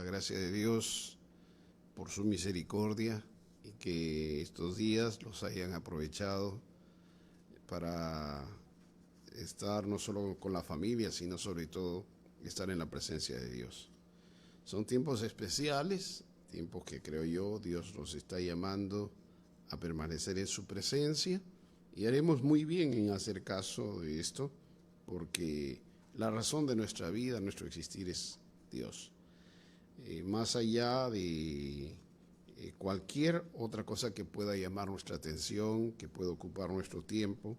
la gracia de Dios, por su misericordia, y que estos días los hayan aprovechado para estar no solo con la familia, sino sobre todo estar en la presencia de Dios. Son tiempos especiales, tiempos que creo yo Dios nos está llamando a permanecer en su presencia, y haremos muy bien en hacer caso de esto, porque la razón de nuestra vida, nuestro existir es Dios. Más allá de cualquier otra cosa que pueda llamar nuestra atención, que pueda ocupar nuestro tiempo,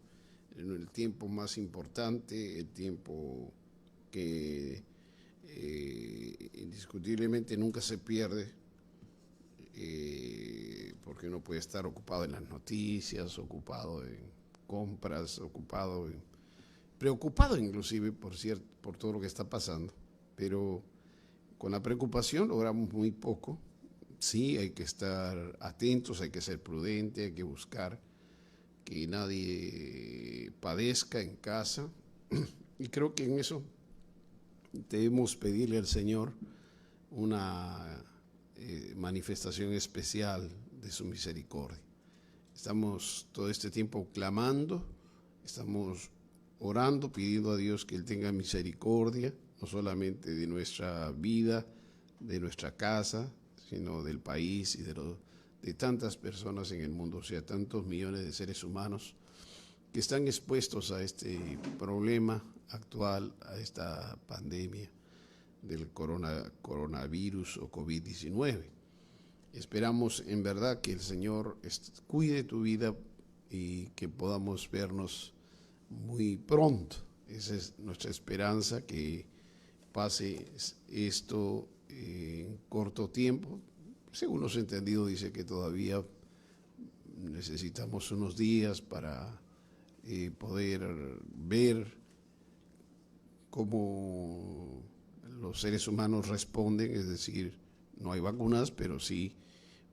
el tiempo más importante, el tiempo que indiscutiblemente nunca se pierde, porque uno puede estar ocupado en las noticias, ocupado en compras, preocupado inclusive por todo lo que está pasando, pero con la preocupación logramos muy poco. Sí, hay que estar atentos, hay que ser prudentes, hay que buscar que nadie padezca en casa, y creo que en eso debemos pedirle al Señor una manifestación especial de su misericordia. Estamos todo este tiempo clamando, estamos orando, pidiendo a Dios que Él tenga misericordia, no solamente de nuestra vida, de nuestra casa, sino del país y de tantas personas en el mundo, o sea, tantos millones de seres humanos que están expuestos a este problema actual, a esta pandemia del coronavirus o COVID-19. Esperamos en verdad que el Señor cuide tu vida y que podamos vernos muy pronto. Esa es nuestra esperanza, que pase esto en corto tiempo. Según los entendidos, dice que todavía necesitamos unos días para poder ver cómo los seres humanos responden, es decir, no hay vacunas, pero sí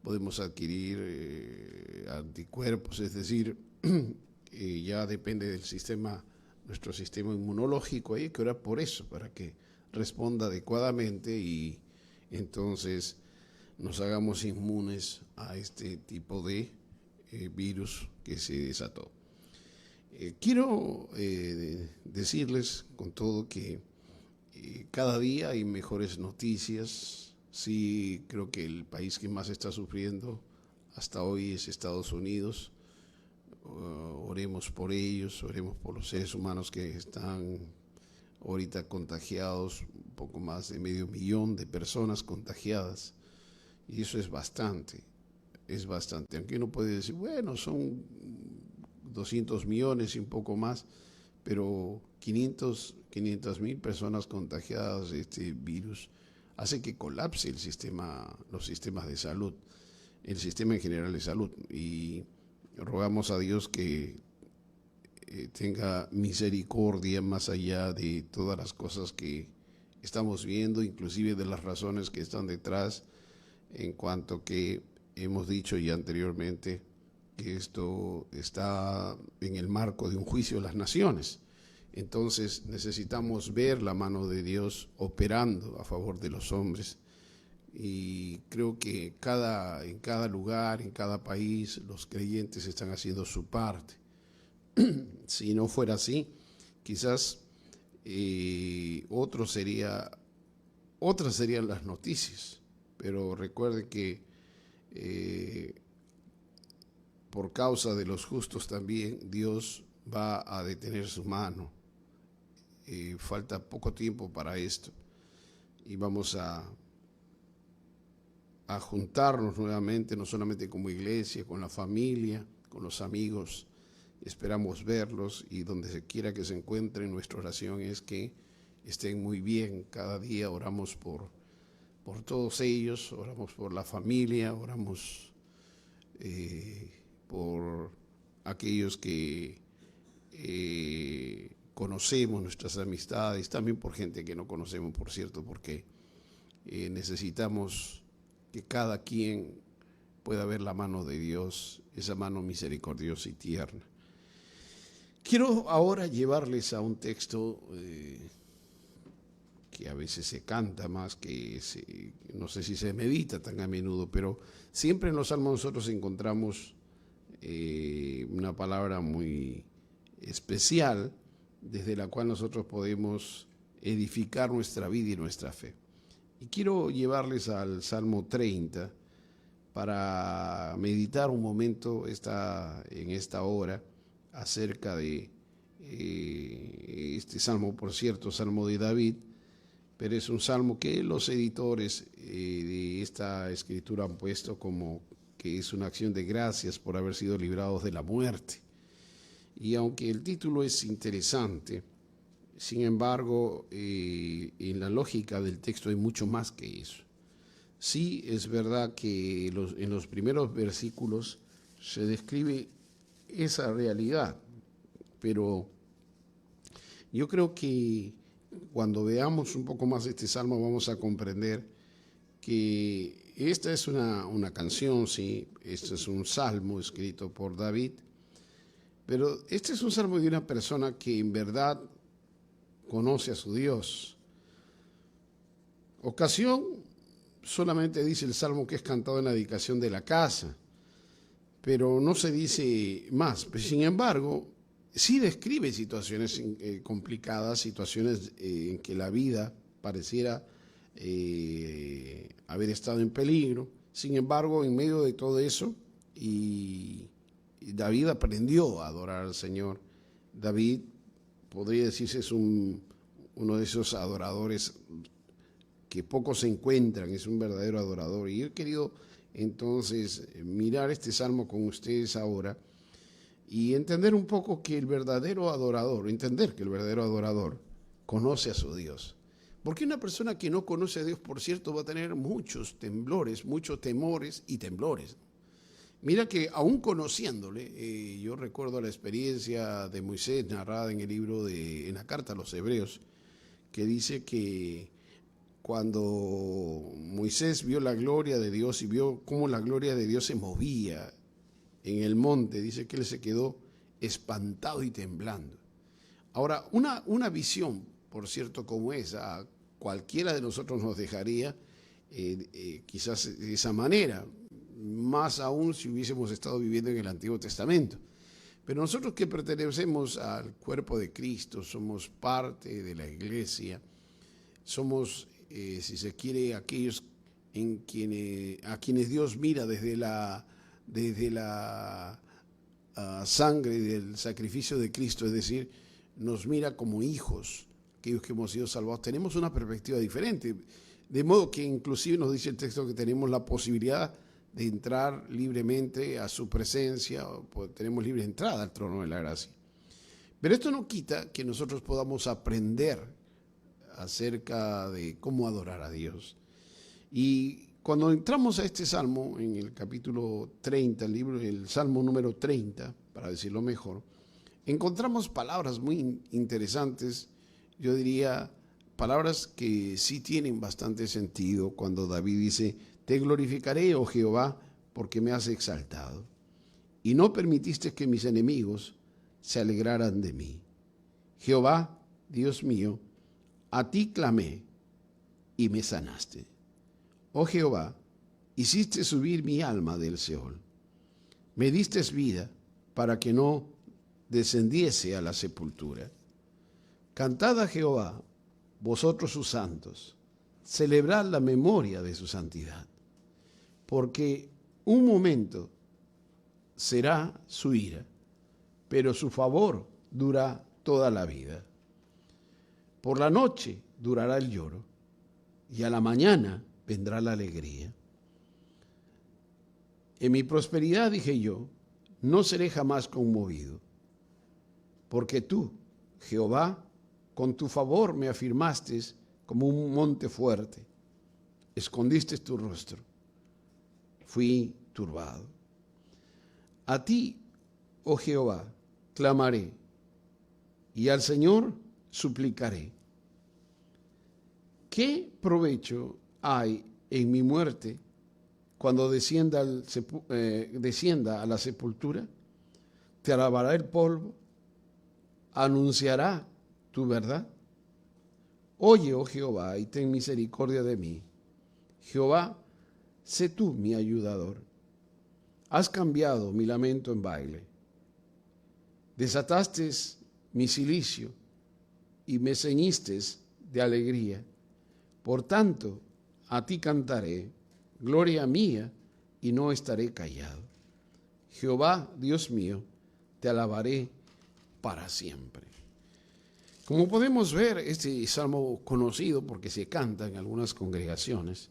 podemos adquirir anticuerpos, es decir, ya depende del sistema, nuestro sistema inmunológico, hay que orar por eso, para que responda adecuadamente y entonces nos hagamos inmunes a este tipo de virus que se desató. Quiero decirles con todo que cada día hay mejores noticias. Sí, creo que el país que más está sufriendo hasta hoy es Estados Unidos. Oremos por ellos, oremos por los seres humanos que están ahorita contagiados, un poco más de 500,000 de personas contagiadas, y eso es bastante, aunque uno puede decir, bueno, son 200 millones y un poco más, pero 500,000 personas contagiadas de este virus hace que colapse los sistemas de salud, el sistema en general de salud, y rogamos a Dios que tenga misericordia más allá de todas las cosas que estamos viendo, inclusive de las razones que están detrás, en cuanto que hemos dicho ya anteriormente que esto está en el marco de un juicio de las naciones. Entonces necesitamos ver la mano de Dios operando a favor de los hombres, y creo que en cada lugar, en cada país, los creyentes están haciendo su parte. Si no fuera así, quizás otras serían las noticias, pero recuerde que por causa de los justos también Dios va a detener su mano. Falta poco tiempo para esto, y vamos a juntarnos nuevamente, no solamente como iglesia, con la familia, con los amigos. Esperamos verlos, y donde quiera que se encuentren, nuestra oración es que estén muy bien. Cada día oramos por todos ellos, oramos por la familia, oramos por aquellos que conocemos, nuestras amistades, también por gente que no conocemos, por cierto, porque necesitamos que cada quien pueda ver la mano de Dios, esa mano misericordiosa y tierna. Quiero ahora llevarles a un texto que a veces se canta más no sé si se medita tan a menudo, pero siempre en los salmos nosotros encontramos una palabra muy especial desde la cual nosotros podemos edificar nuestra vida y nuestra fe. Y quiero llevarles al Salmo 30 para meditar un momento en esta hora acerca de este salmo, por cierto, Salmo de David, pero es un salmo que los editores de esta escritura han puesto como que es una acción de gracias por haber sido librados de la muerte. Y aunque el título es interesante, sin embargo, en la lógica del texto hay mucho más que eso. Sí, es verdad que en los primeros versículos se describe esa realidad, pero yo creo que cuando veamos un poco más este salmo vamos a comprender que esta es una canción, sí, este es un salmo escrito por David, pero este es un salmo de una persona que en verdad conoce a su Dios. Ocasión, solamente dice el salmo que es cantado en la dedicación de la casa, pero no se dice más. Sin embargo, sí describe situaciones complicadas, situaciones en que la vida pareciera haber estado en peligro. Sin embargo, en medio de todo eso, y David aprendió a adorar al Señor. David, podría decirse, es uno de esos adoradores que pocos se encuentran, es un verdadero adorador. Y yo he querido entonces mirar este salmo con ustedes ahora y entender un poco que entender que el verdadero adorador conoce a su Dios. Porque una persona que no conoce a Dios, por cierto, va a tener muchos temblores, muchos temores y temblores. Mira que aún conociéndole, yo recuerdo la experiencia de Moisés narrada en el libro en la carta a los Hebreos, que dice que cuando Moisés vio la gloria de Dios y vio cómo la gloria de Dios se movía en el monte, dice que él se quedó espantado y temblando. Ahora, una visión, por cierto, como esa, cualquiera de nosotros nos dejaría quizás de esa manera, más aún si hubiésemos estado viviendo en el Antiguo Testamento. Pero nosotros que pertenecemos al cuerpo de Cristo, somos parte de la iglesia, somos, si se quiere, aquellos a quienes Dios mira desde la sangre del sacrificio de Cristo, es decir, nos mira como hijos, aquellos que hemos sido salvados. Tenemos una perspectiva diferente, de modo que inclusive nos dice el texto que tenemos la posibilidad de entrar libremente a su presencia, tenemos libre entrada al trono de la gracia. Pero esto no quita que nosotros podamos aprender acerca de cómo adorar a Dios. Y cuando entramos a este salmo, en el capítulo 30, el salmo número 30, para decirlo mejor, encontramos palabras muy interesantes, yo diría palabras que sí tienen bastante sentido cuando David dice: te glorificaré, oh Jehová, porque me has exaltado, y no permitiste que mis enemigos se alegraran de mí. Jehová, Dios mío, a ti clamé y me sanaste. Oh Jehová, hiciste subir mi alma del Seol. Me diste vida para que no descendiese a la sepultura. Cantad a Jehová, vosotros sus santos, celebrad la memoria de su santidad, porque un momento será su ira, pero su favor dura toda la vida. Por la noche durará el lloro, y a la mañana vendrá la alegría. En mi prosperidad dije yo, no seré jamás conmovido, porque tú, Jehová, con tu favor me afirmaste como un monte fuerte, escondiste tu rostro, fui turbado. A ti, oh Jehová, clamaré, y al Señor suplicaré. ¿Qué provecho hay en mi muerte cuando descienda a la sepultura? Te alabará el polvo, anunciará tu verdad. Oye, oh Jehová, y ten misericordia de mí. Jehová, sé tú mi ayudador. Has cambiado mi lamento en baile. Desataste mi cilicio y me ceñiste de alegría. Por tanto, a ti cantaré, gloria mía, y no estaré callado. Jehová, Dios mío, te alabaré para siempre. Como podemos ver, este salmo conocido porque se canta en algunas congregaciones,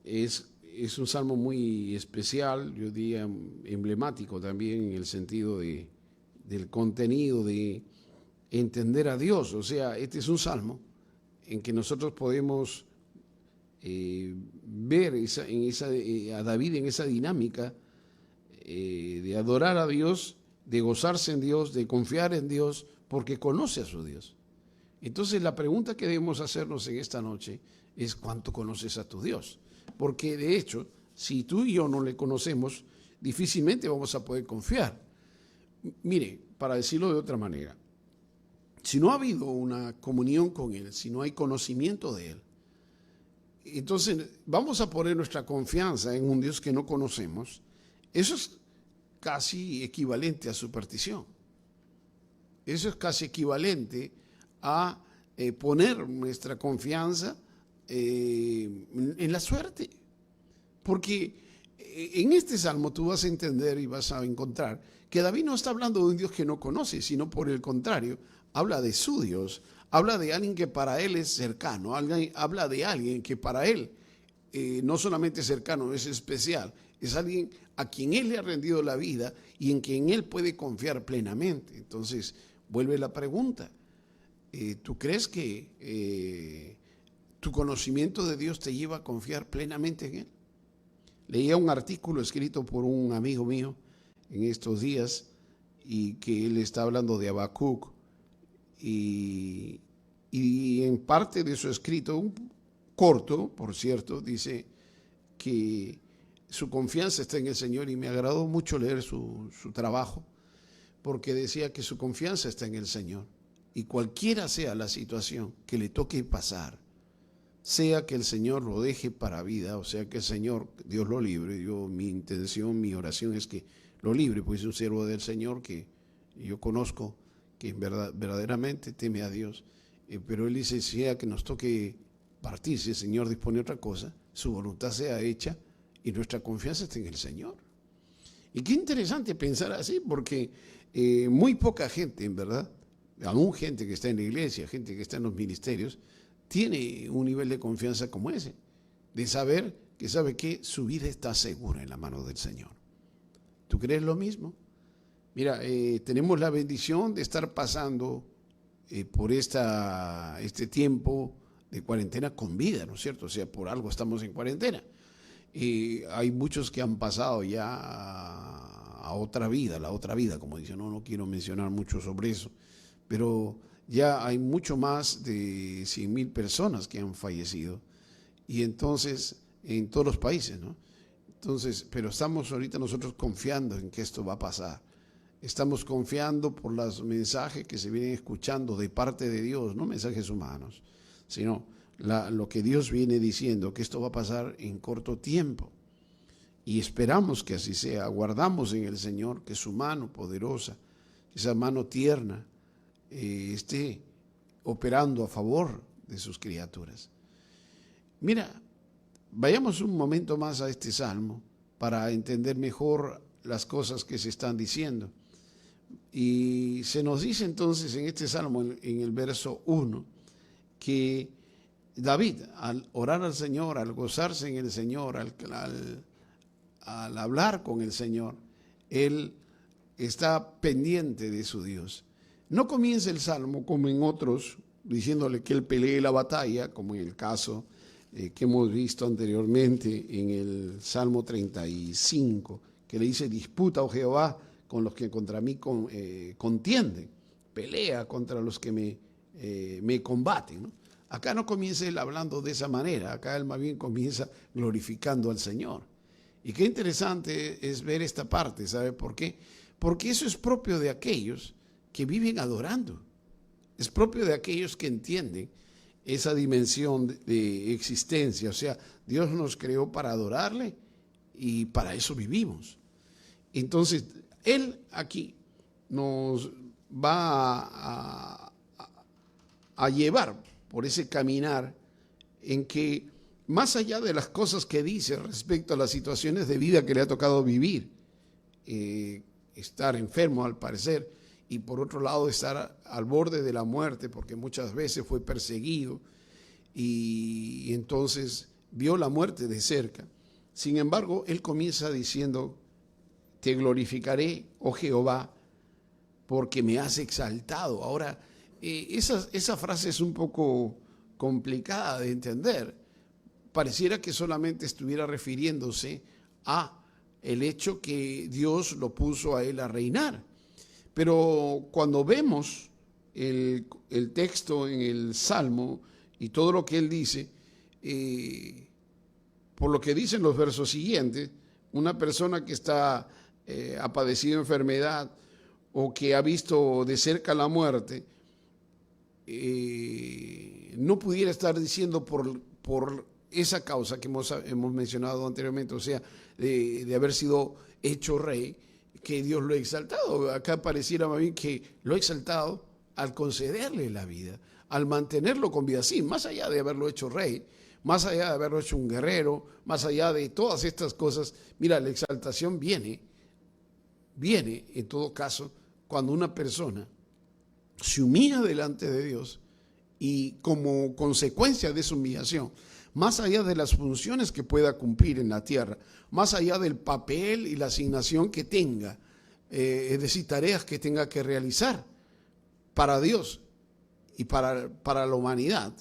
es un salmo muy especial, yo diría emblemático también en el sentido del contenido, de entender a Dios. O sea, este es un salmo en que nosotros podemos ver a David en esa dinámica de adorar a Dios, de gozarse en Dios, de confiar en Dios, porque conoce a su Dios. Entonces la pregunta que debemos hacernos en esta noche es ¿cuánto conoces a tu Dios? Porque de hecho, si tú y yo no le conocemos, difícilmente vamos a poder confiar. Mire, para decirlo de otra manera, si no ha habido una comunión con Él, si no hay conocimiento de Él, entonces vamos a poner nuestra confianza en un Dios que no conocemos. Eso es casi equivalente a superstición. Eso es casi equivalente a poner nuestra confianza en la suerte. Porque en este salmo tú vas a entender y vas a encontrar que David no está hablando de un Dios que no conoce, sino por el contrario, habla de su Dios, habla de alguien que para él es cercano, habla de alguien que para él no solamente es cercano, es especial, es alguien a quien él le ha rendido la vida y en quien él puede confiar plenamente. Entonces, vuelve la pregunta, ¿tú crees que tu conocimiento de Dios te lleva a confiar plenamente en Él? Leía un artículo escrito por un amigo mío en estos días y que él está hablando de Habacuc y en parte de su escrito, un corto, por cierto, dice que su confianza está en el Señor y me agradó mucho leer su trabajo porque decía que su confianza está en el Señor y cualquiera sea la situación que le toque pasar, sea que el Señor lo deje para vida, o sea que el Señor, Dios lo libre. Mi intención, mi oración es que lo libre, pues es un siervo del Señor que yo conozco, que verdaderamente teme a Dios. Pero Él dice, sea que nos toque partir, si el Señor dispone otra cosa, su voluntad sea hecha y nuestra confianza está en el Señor. Y qué interesante pensar así, porque muy poca gente, en verdad, aún gente que está en la iglesia, gente que está en los ministerios, tiene un nivel de confianza como ese, de saber que sabe que su vida está segura en la mano del Señor. ¿Tú crees lo mismo? Mira, tenemos la bendición de estar pasando por este tiempo de cuarentena con vida, ¿no es cierto? O sea, por algo estamos en cuarentena. Hay muchos que han pasado ya a otra vida, la otra vida, como dicen, no quiero mencionar mucho sobre eso, pero ya hay mucho más de 100,000 personas que han fallecido y entonces en todos los países, ¿no? Entonces, pero estamos ahorita nosotros confiando en que esto va a pasar. Estamos confiando por los mensajes que se vienen escuchando de parte de Dios, no mensajes humanos, sino lo que Dios viene diciendo, que esto va a pasar en corto tiempo. Y esperamos que así sea, aguardamos en el Señor que su mano poderosa, esa mano tierna, esté operando a favor de sus criaturas. Mira, vayamos un momento más a este salmo para entender mejor las cosas que se están diciendo. Y se nos dice entonces en este salmo, en el verso 1, que David, al orar al Señor, al gozarse en el Señor, al hablar con el Señor, él está pendiente de su Dios. No comienza el salmo como en otros, diciéndole que él pelee la batalla, como en el caso que hemos visto anteriormente en el Salmo 35, que le dice, disputa, oh Jehová, con los que contra mí contienden, pelea contra los que me combaten, ¿no? Acá no comienza él hablando de esa manera, acá él más bien comienza glorificando al Señor. Y qué interesante es ver esta parte, ¿sabe por qué? Porque eso es propio de aquellos que viven adorando. Es propio de aquellos que entienden esa dimensión de existencia. O sea, Dios nos creó para adorarle y para eso vivimos. Entonces, Él aquí nos va a llevar por ese caminar en que, más allá de las cosas que dice respecto a las situaciones de vida que le ha tocado vivir, estar enfermo al parecer, y por otro lado estar al borde de la muerte, porque muchas veces fue perseguido y entonces vio la muerte de cerca. Sin embargo, él comienza diciendo: te glorificaré, oh Jehová, porque me has exaltado. Ahora, esa frase es un poco complicada de entender. Pareciera que solamente estuviera refiriéndose a el hecho que Dios lo puso a él a reinar. Pero cuando vemos el texto en el Salmo y todo lo que él dice, por lo que dicen los versos siguientes, una persona que ha padecido enfermedad o que ha visto de cerca la muerte, no pudiera estar diciendo por esa causa que hemos mencionado anteriormente, o sea, de haber sido hecho rey, que Dios lo ha exaltado. Acá pareciera más bien que lo ha exaltado al concederle la vida, al mantenerlo con vida, sí, más allá de haberlo hecho rey, más allá de haberlo hecho un guerrero, más allá de todas estas cosas. Mira, la exaltación viene en todo caso cuando una persona se humilla delante de Dios y como consecuencia de esa humillación, más allá de las funciones que pueda cumplir en la tierra, más allá del papel y la asignación que tenga, es decir, tareas que tenga que realizar para Dios y para la humanidad,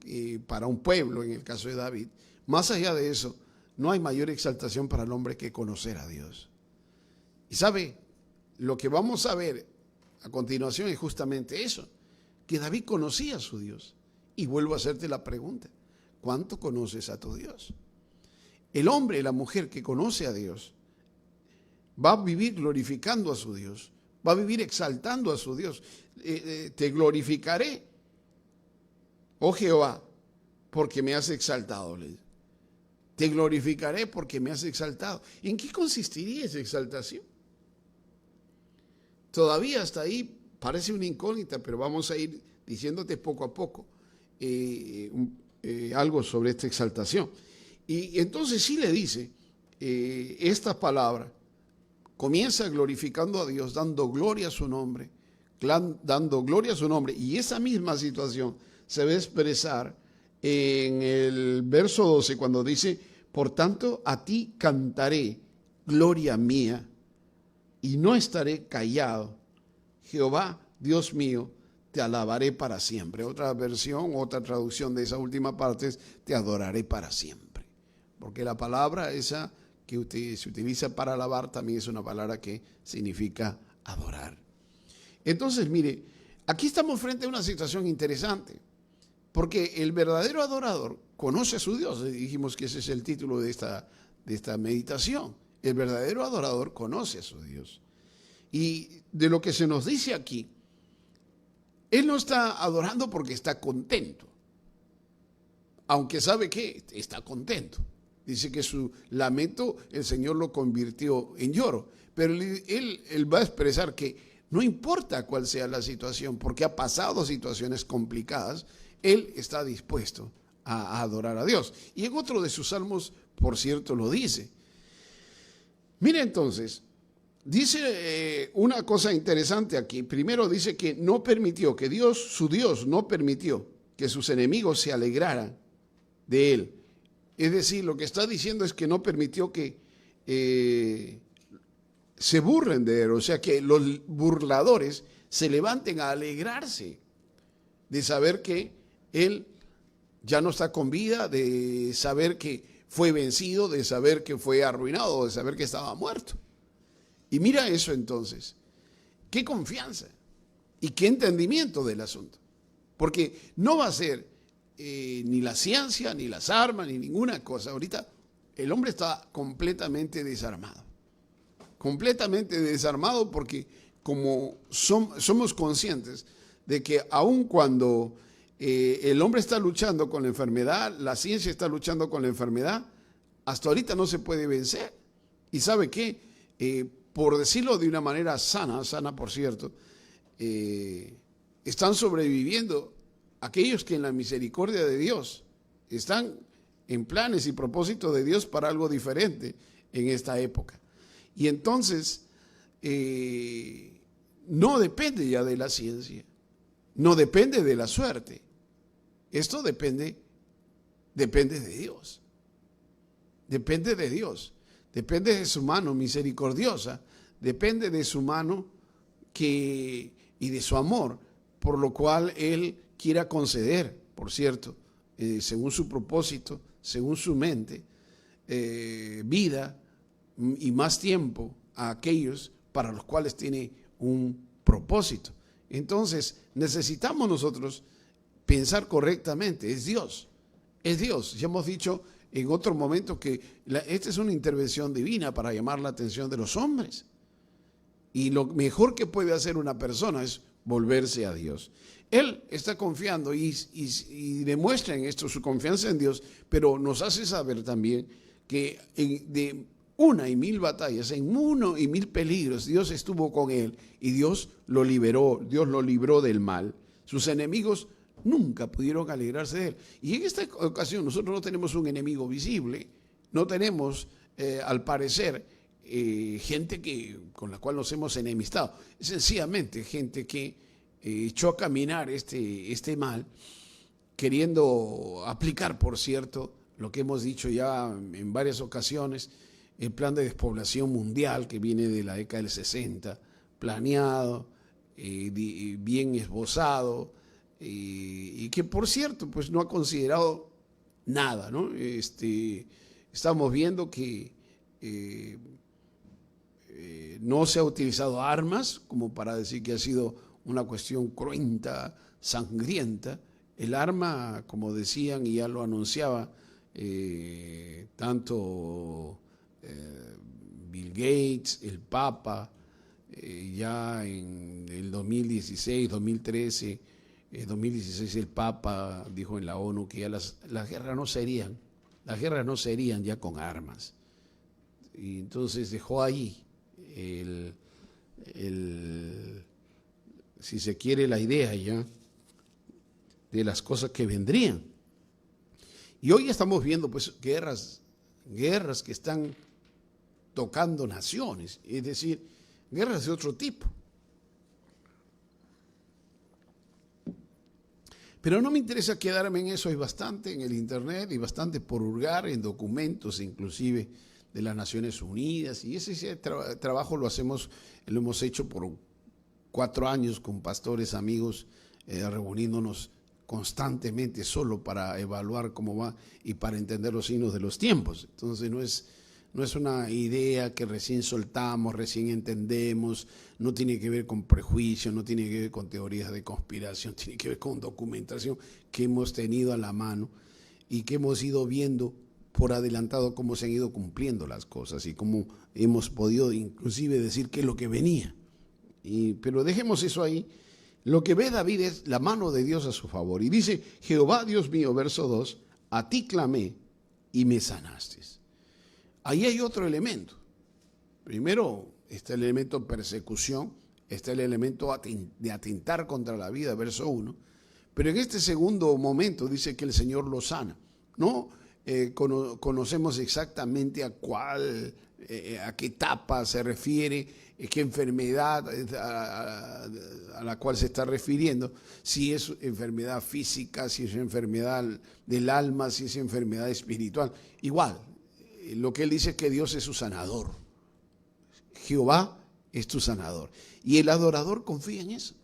y para un pueblo, en el caso de David, más allá de eso, no hay mayor exaltación para el hombre que conocer a Dios. Y sabe, lo que vamos a ver a continuación es justamente eso, que David conocía a su Dios. Y vuelvo a hacerte la pregunta: ¿cuánto conoces a tu Dios? El hombre y la mujer que conoce a Dios va a vivir glorificando a su Dios, va a vivir exaltando a su Dios. Te glorificaré, oh Jehová, porque me has exaltado. Te glorificaré porque me has exaltado. ¿En qué consistiría esa exaltación? Todavía hasta ahí parece una incógnita, pero vamos a ir diciéndote poco a poco algo sobre esta exaltación. Y entonces sí le dice estas palabras. Comienza glorificando a Dios, dando gloria a su nombre, y esa misma situación se va a expresar en el verso 12 cuando dice: por tanto a ti cantaré, gloria mía, y no estaré callado. Jehová, Dios mío, te alabaré para siempre. Otra versión, otra traducción de esa última parte es: te adoraré para siempre. Porque la palabra esa que se utiliza para alabar también es una palabra que significa adorar. Entonces, mire, aquí estamos frente a una situación interesante, porque el verdadero adorador conoce a su Dios. Dijimos que ese es el título de esta meditación. El verdadero adorador conoce a su Dios. Y de lo que se nos dice aquí, él no está adorando porque está contento, aunque sabe que está contento. Dice que su lamento el Señor lo convirtió en lloro, pero él va a expresar que no importa cuál sea la situación, porque ha pasado situaciones complicadas, él está dispuesto a adorar a Dios. Y en otro de sus salmos, por cierto, lo dice. Mire entonces, dice una cosa interesante aquí. Primero dice que no permitió, que su Dios no permitió que sus enemigos se alegraran de él. Es decir, lo que está diciendo es que no permitió que se burlen de él, o sea, que los burladores se levanten a alegrarse de saber que él ya no está con vida, de saber que fue vencido, de saber que fue arruinado, de saber que estaba muerto. Y mira eso entonces, qué confianza y qué entendimiento del asunto, porque no va a ser ni la ciencia, ni las armas, ni ninguna cosa. Ahorita el hombre está completamente desarmado porque como somos conscientes de que aun cuando el hombre está luchando con la enfermedad, la ciencia está luchando con la enfermedad, hasta ahorita no se puede vencer. ¿Y sabe qué? Por decirlo de una manera sana por cierto, están sobreviviendo aquellos que en la misericordia de Dios están en planes y propósitos de Dios para algo diferente en esta época. Y entonces, no depende ya de la ciencia, no depende de la suerte. Esto depende de Dios. Depende de Dios. Depende de su mano misericordiosa. Depende de su mano y de su amor, por lo cual Él quiera conceder, por cierto, según su propósito, según su mente, vida y más tiempo a aquellos para los cuales tiene un propósito. Entonces, necesitamos nosotros pensar correctamente. Es Dios. Ya hemos dicho en otro momento que esta es una intervención divina para llamar la atención de los hombres. Y lo mejor que puede hacer una persona es volverse a Dios. Él está confiando y demuestra en esto su confianza en Dios, pero nos hace saber también que de una y mil batallas, en uno y mil peligros, Dios estuvo con él y Dios lo liberó, Dios lo libró del mal. Sus enemigos nunca pudieron alegrarse de él. Y en esta ocasión nosotros no tenemos un enemigo visible, no tenemos, al parecer, gente con la cual nos hemos enemistado. Es sencillamente gente que echó a caminar este mal, queriendo aplicar, por cierto, lo que hemos dicho ya en varias ocasiones, el plan de despoblación mundial que viene de la década del 60, planeado, bien esbozado, y que por cierto pues no ha considerado nada, ¿no? Estamos viendo que no se ha utilizado armas como para decir que ha sido una cuestión cruenta, sangrienta. El arma, como decían y ya lo anunciaba tanto Bill Gates, el Papa, ya en el 2016, 2013, 2016 el Papa dijo en la ONU que ya las guerras no serían ya con armas. Y entonces dejó ahí si se quiere, la idea ya de las cosas que vendrían. Y hoy estamos viendo pues guerras que están tocando naciones, es decir, guerras de otro tipo. Pero no me interesa quedarme en eso, hay bastante en el internet y bastante por hurgar en documentos inclusive de las Naciones Unidas, y ese trabajo lo hemos hecho por 4 años con pastores amigos, reuniéndonos constantemente solo para evaluar cómo va y para entender los signos de los tiempos. Entonces no es una idea que recién soltamos, recién entendemos, no tiene que ver con prejuicios, no tiene que ver con teorías de conspiración, tiene que ver con documentación que hemos tenido a la mano y que hemos ido viendo por adelantado cómo se han ido cumpliendo las cosas y cómo hemos podido inclusive decir qué es lo que venía. Pero dejemos eso ahí. Lo que ve David es la mano de Dios a su favor. Y dice, Jehová Dios mío, verso 2, a ti clamé y me sanaste. Ahí hay otro elemento. Primero está el elemento persecución, está el elemento de atentar contra la vida, verso 1. Pero en este segundo momento dice que el Señor lo sana. No conocemos exactamente a qué etapa se refiere, qué enfermedad a la cual se está refiriendo, si es enfermedad física, si es enfermedad del alma, si es enfermedad espiritual. Igual, lo que él dice es que Dios es su sanador. Jehová es tu sanador. Y el adorador confía en eso.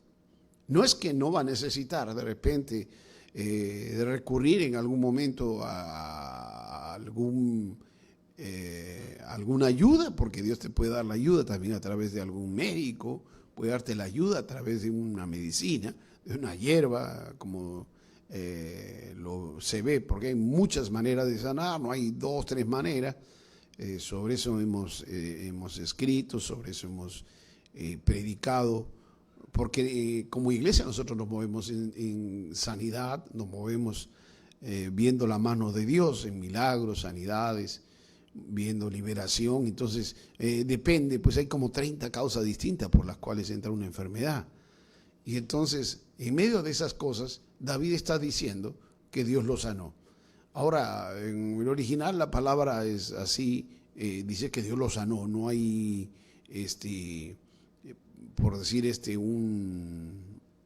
No es que no va a necesitar de repente de recurrir en algún momento a alguna ayuda, porque Dios te puede dar la ayuda también a través de algún médico, puede darte la ayuda a través de una medicina, de una hierba, como se ve, porque hay muchas maneras de sanar, no hay 2, 3 maneras. Sobre eso hemos escrito, sobre eso hemos predicado porque como iglesia nosotros nos movemos en sanidad, nos movemos viendo la mano de Dios en milagros, sanidades, viendo liberación. Entonces depende, pues hay como 30 causas distintas por las cuales entra una enfermedad. Y entonces, en medio de esas cosas, David está diciendo que Dios lo sanó. Ahora, en el original la palabra es así, dice que Dios lo sanó, no hay, por decir,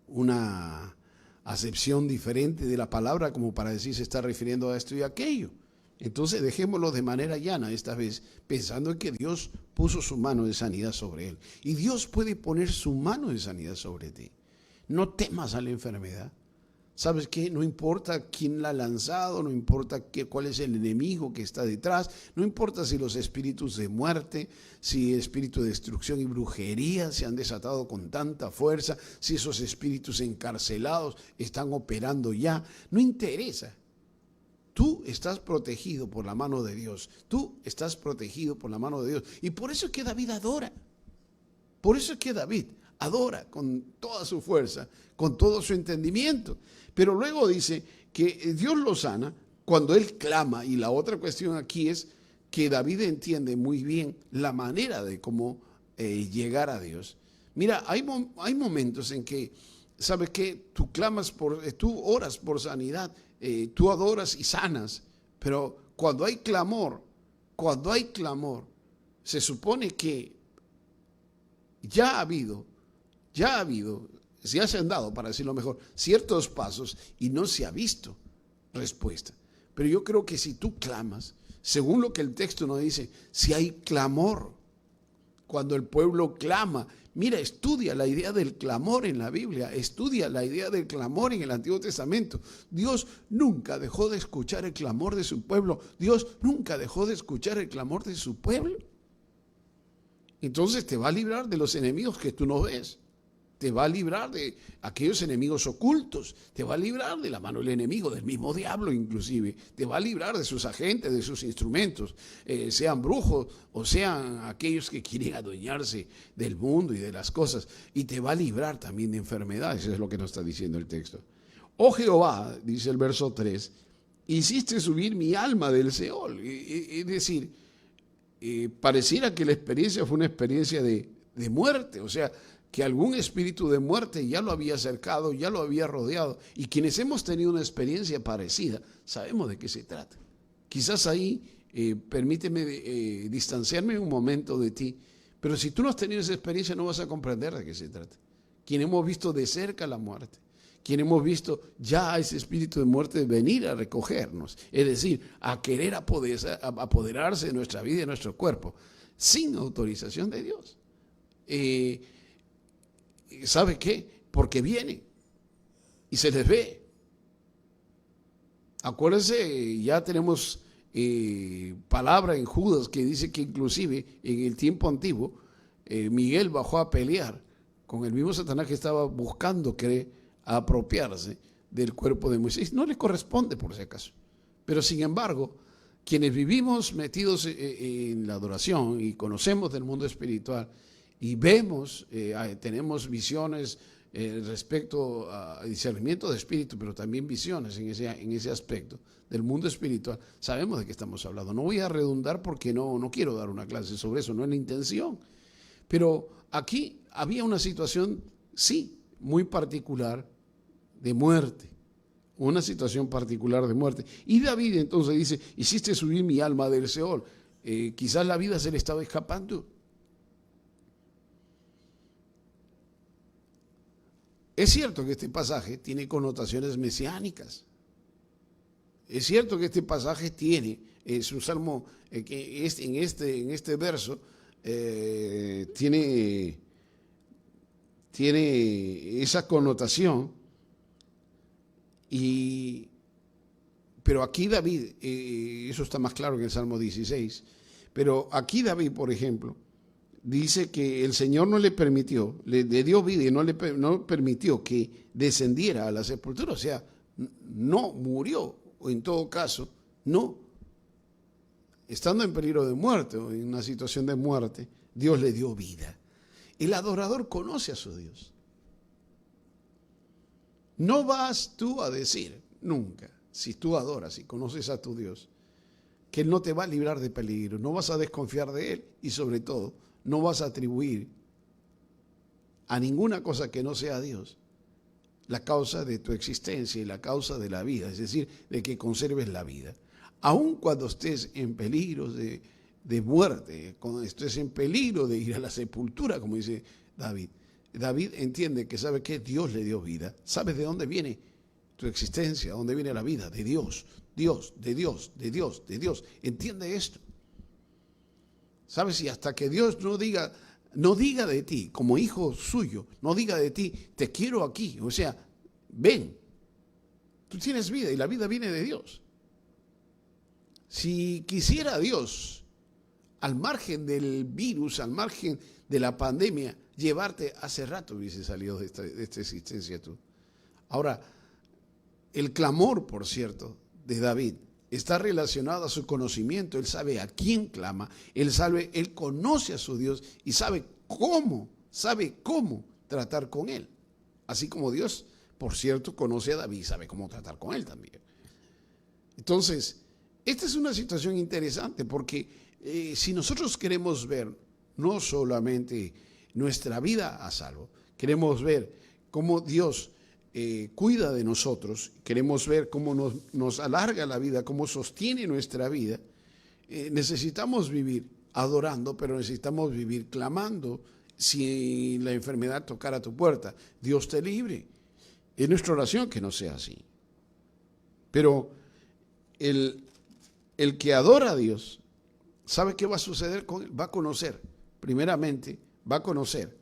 una acepción diferente de la palabra como para decir se está refiriendo a esto y aquello. Entonces dejémoslo de manera llana esta vez, pensando en que Dios puso su mano de sanidad sobre él. Y Dios puede poner su mano de sanidad sobre ti. No temas a la enfermedad. ¿Sabes qué? No importa quién la ha lanzado, no importa cuál es el enemigo que está detrás, no importa si los espíritus de muerte, si el espíritu de destrucción y brujería se han desatado con tanta fuerza, si esos espíritus encarcelados están operando ya, no interesa. Tú estás protegido por la mano de Dios, tú estás protegido por la mano de Dios. Y por eso es que David adora, por eso es que David adora con toda su fuerza, con todo su entendimiento. Pero luego dice que Dios lo sana cuando él clama. Y la otra cuestión aquí es que David entiende muy bien la manera de cómo llegar a Dios. Mira, hay momentos en que, ¿sabes qué? Tú oras por sanidad, tú adoras y sanas. Pero cuando hay clamor, se supone que ya ha habido, se han dado, para decirlo mejor, ciertos pasos y no se ha visto respuesta. Pero yo creo que si tú clamas, según lo que el texto nos dice, si hay clamor, cuando el pueblo clama, mira, estudia la idea del clamor en la Biblia, estudia la idea del clamor en el Antiguo Testamento. Dios nunca dejó de escuchar el clamor de su pueblo. Dios nunca dejó de escuchar el clamor de su pueblo. Entonces te va a librar de los enemigos que tú no ves. Te va a librar de aquellos enemigos ocultos. Te va a librar de la mano del enemigo, del mismo diablo inclusive. Te va a librar de sus agentes, de sus instrumentos, sean brujos o sean aquellos que quieren adueñarse del mundo y de las cosas. Y te va a librar también de enfermedades. Eso es lo que nos está diciendo el texto. Oh Jehová, dice el verso 3, hiciste subir mi alma del Seol. Es decir, pareciera que la experiencia fue una experiencia de muerte, o sea, que algún espíritu de muerte ya lo había acercado, ya lo había rodeado, y quienes hemos tenido una experiencia parecida, sabemos de qué se trata. Quizás ahí, permíteme distanciarme un momento de ti, pero si tú no has tenido esa experiencia no vas a comprender de qué se trata. Quien hemos visto de cerca la muerte, quien hemos visto ya a ese espíritu de muerte venir a recogernos, es decir, a querer apoderarse de nuestra vida y de nuestro cuerpo, sin autorización de Dios. ¿Sabe qué? Porque viene y se les ve. Acuérdense, ya tenemos palabra en Judas que dice que inclusive en el tiempo antiguo Miguel bajó a pelear con el mismo Satanás que estaba buscando apropiarse del cuerpo de Moisés. No le corresponde, por si acaso. Pero sin embargo, quienes vivimos metidos en la adoración y conocemos del mundo espiritual y vemos, tenemos visiones respecto a discernimiento de espíritu, pero también visiones en ese aspecto del mundo espiritual, sabemos de qué estamos hablando. No voy a redundar porque no quiero dar una clase sobre eso, no es la intención. Pero aquí había una situación, sí, muy particular de muerte, una situación particular de muerte. Y David entonces dice, hiciste subir mi alma del Seol. Quizás la vida se le estaba escapando. Es cierto que este pasaje tiene connotaciones mesiánicas. Es cierto que este pasaje tiene, es un salmo que en este verso tiene esa connotación, pero aquí David, eso está más claro en el Salmo 16, pero aquí David, por ejemplo, dice que el Señor no le permitió, le dio vida y no permitió que descendiera a la sepultura, o sea, no murió, o en todo caso, no, estando en peligro de muerte o en una situación de muerte, Dios le dio vida. El adorador conoce a su Dios. No vas tú a decir nunca, si tú adoras y conoces a tu Dios, que Él no te va a librar de peligro, no vas a desconfiar de Él y sobre todo no vas a atribuir a ninguna cosa que no sea Dios la causa de tu existencia y la causa de la vida, es decir, de que conserves la vida. Aun cuando estés en peligro de muerte, cuando estés en peligro de ir a la sepultura, como dice David. David entiende que sabe que Dios le dio vida. ¿Sabes de dónde viene tu existencia? ¿De dónde viene la vida? De Dios, Dios, de Dios, de Dios, de Dios. Entiende esto. ¿Sabes? Y hasta que Dios no diga de ti, como hijo suyo, no diga de ti, te quiero aquí, o sea, ven, tú tienes vida y la vida viene de Dios. Si quisiera Dios, al margen del virus, al margen de la pandemia, llevarte, hace rato hubiese salido de esta existencia tú. Ahora, el clamor, por cierto, de David está relacionado a su conocimiento. Él sabe a quién clama, él conoce a su Dios y sabe cómo tratar con él. Así como Dios, por cierto, conoce a David y sabe cómo tratar con él también. Entonces, esta es una situación interesante porque si nosotros queremos ver no solamente nuestra vida a salvo, queremos ver cómo Dios cuida de nosotros, queremos ver cómo nos alarga la vida, cómo sostiene nuestra vida, necesitamos vivir adorando, pero necesitamos vivir clamando. Si la enfermedad tocara tu puerta, Dios te libre. Es nuestra oración que no sea así. Pero el que adora a Dios, ¿sabe qué va a suceder con él? Va a conocer, primeramente, va a conocer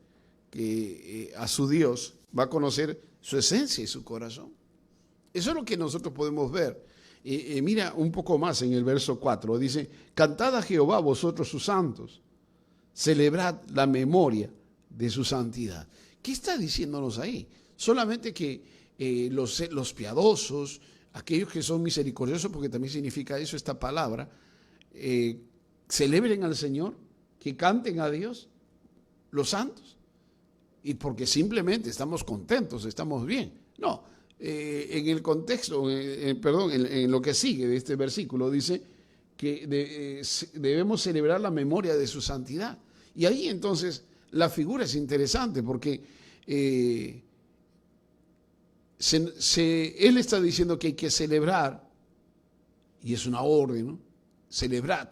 que a su Dios, va a conocer su esencia y su corazón. Eso es lo que nosotros podemos ver. Mira un poco más en el verso 4, dice, cantad a Jehová vosotros sus santos, celebrad la memoria de su santidad. ¿Qué está diciéndonos ahí? Solamente que los piadosos, aquellos que son misericordiosos, porque también significa eso esta palabra, celebren al Señor, que canten a Dios, los santos, y porque simplemente estamos contentos, estamos bien. No, en el contexto, en lo que sigue de este versículo, dice que debemos celebrar la memoria de su santidad. Y ahí entonces la figura es interesante porque él está diciendo que hay que celebrar, y es una orden, ¿no? Celebrad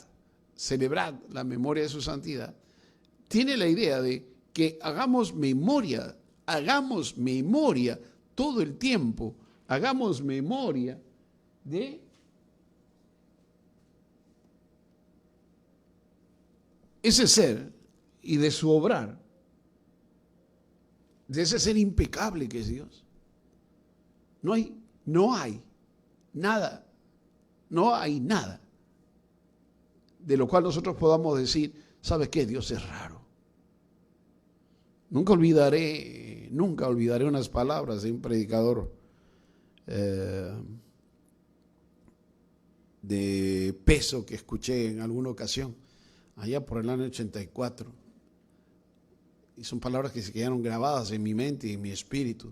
la memoria de su santidad. Tiene la idea de que hagamos memoria todo el tiempo, hagamos memoria de ese ser y de su obrar, de ese ser impecable que es Dios. No hay nada de lo cual nosotros podamos decir, ¿sabes qué? Dios es raro. Nunca olvidaré unas palabras de un predicador de peso que escuché en alguna ocasión, allá por el año 84. Y son palabras que se quedaron grabadas en mi mente y en mi espíritu.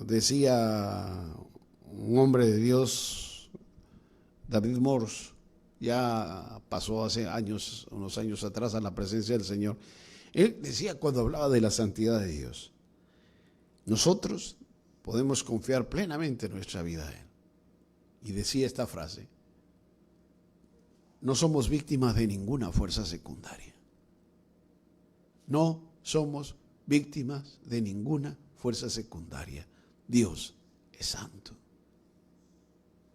Decía un hombre de Dios, David Morse, ya pasó hace unos años atrás a la presencia del Señor. Él decía cuando hablaba de la santidad de Dios, nosotros podemos confiar plenamente nuestra vida a Él. Y decía esta frase, no somos víctimas de ninguna fuerza secundaria. No somos víctimas de ninguna fuerza secundaria. Dios es santo.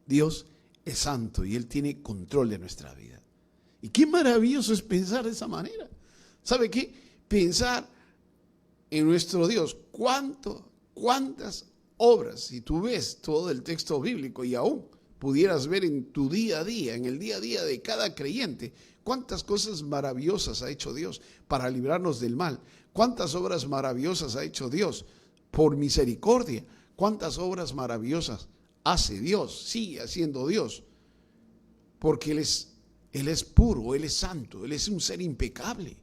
Dios es santo y Él tiene control de nuestra vida. Y qué maravilloso es pensar de esa manera. ¿Sabe qué? Pensar en nuestro Dios. ¿Cuántas obras, si tú ves todo el texto bíblico y aún pudieras ver en tu día a día, en el día a día de cada creyente, cuántas cosas maravillosas ha hecho Dios para librarnos del mal? ¿Cuántas obras maravillosas ha hecho Dios por misericordia? ¿Cuántas obras maravillosas hace Dios, sigue haciendo Dios? Porque Él es puro, Él es santo, Él es un ser impecable.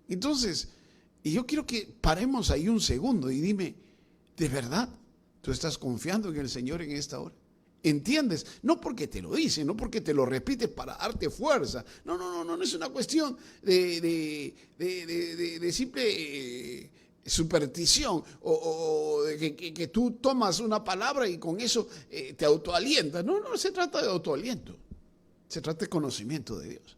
Entonces, Y yo quiero que paremos ahí un segundo y dime, ¿de verdad tú estás confiando en el Señor en esta hora? ¿Entiendes? No porque te lo dice, no porque te lo repite para darte fuerza. No es una cuestión de simple superstición o de que tú tomas una palabra y con eso te autoalientas. No se trata de autoaliento, se trata de conocimiento de Dios.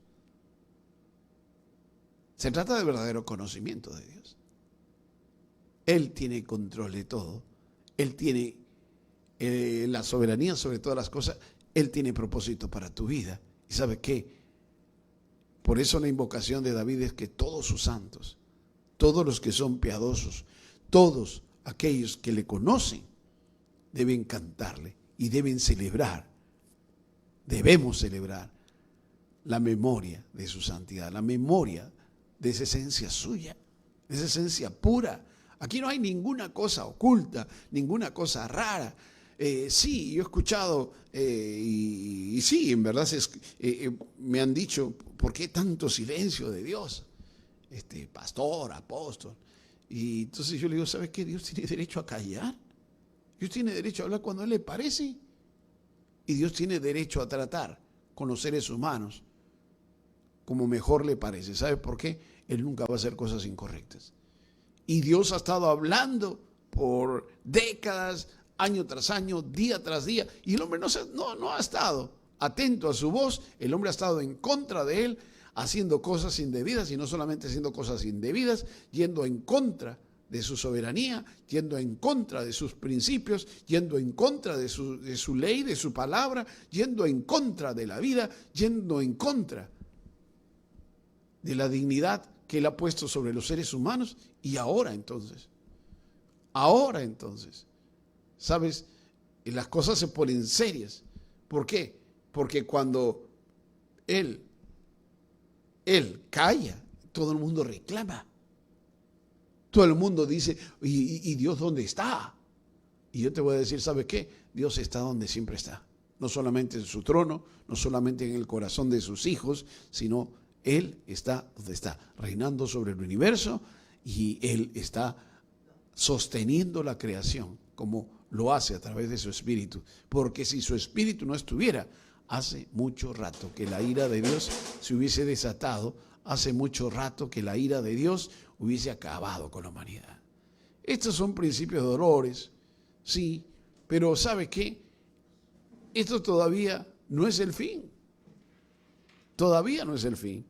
Se trata de verdadero conocimiento de Dios. Él tiene control de todo. Él tiene la soberanía sobre todas las cosas. Él tiene propósito para tu vida. ¿Y sabe qué? Por eso la invocación de David es que todos sus santos, todos los que son piadosos, todos aquellos que le conocen, deben cantarle y deben celebrar. Debemos celebrar la memoria de su santidad, la memoria de esa esencia suya, de esa esencia pura. Aquí no hay ninguna cosa oculta, ninguna cosa rara. Sí, yo he escuchado y sí, en verdad me han dicho, ¿por qué tanto silencio de Dios? Pastor, apóstol. Y entonces yo le digo, ¿sabes qué? Dios tiene derecho a callar. Dios tiene derecho a hablar cuando a Él le parece. Y Dios tiene derecho a tratar con los seres humanos como mejor le parece. ¿Sabe por qué? Él nunca va a hacer cosas incorrectas. Y Dios ha estado hablando por décadas, año tras año, día tras día, y el hombre no ha estado atento a su voz. El hombre ha estado en contra de él, haciendo cosas indebidas, y no solamente haciendo cosas indebidas, yendo en contra de su soberanía, yendo en contra de sus principios, yendo en contra de su ley, de su palabra, yendo en contra de la vida, yendo en contra de la dignidad que Él ha puesto sobre los seres humanos. Y ahora entonces, ¿sabes? Las cosas se ponen serias. ¿Por qué? Porque cuando Él calla, todo el mundo reclama. Todo el mundo dice, ¿y Dios dónde está? Y yo te voy a decir, ¿sabes qué? Dios está donde siempre está. No solamente en su trono, no solamente en el corazón de sus hijos, sino Él está donde está, reinando sobre el universo, y Él está sosteniendo la creación como lo hace a través de su Espíritu. Porque si su Espíritu no estuviera, hace mucho rato que la ira de Dios se hubiese desatado, hace mucho rato que la ira de Dios hubiese acabado con la humanidad. Estos son principios de dolores, sí, pero ¿sabe qué? Esto todavía no es el fin. Todavía no es el fin.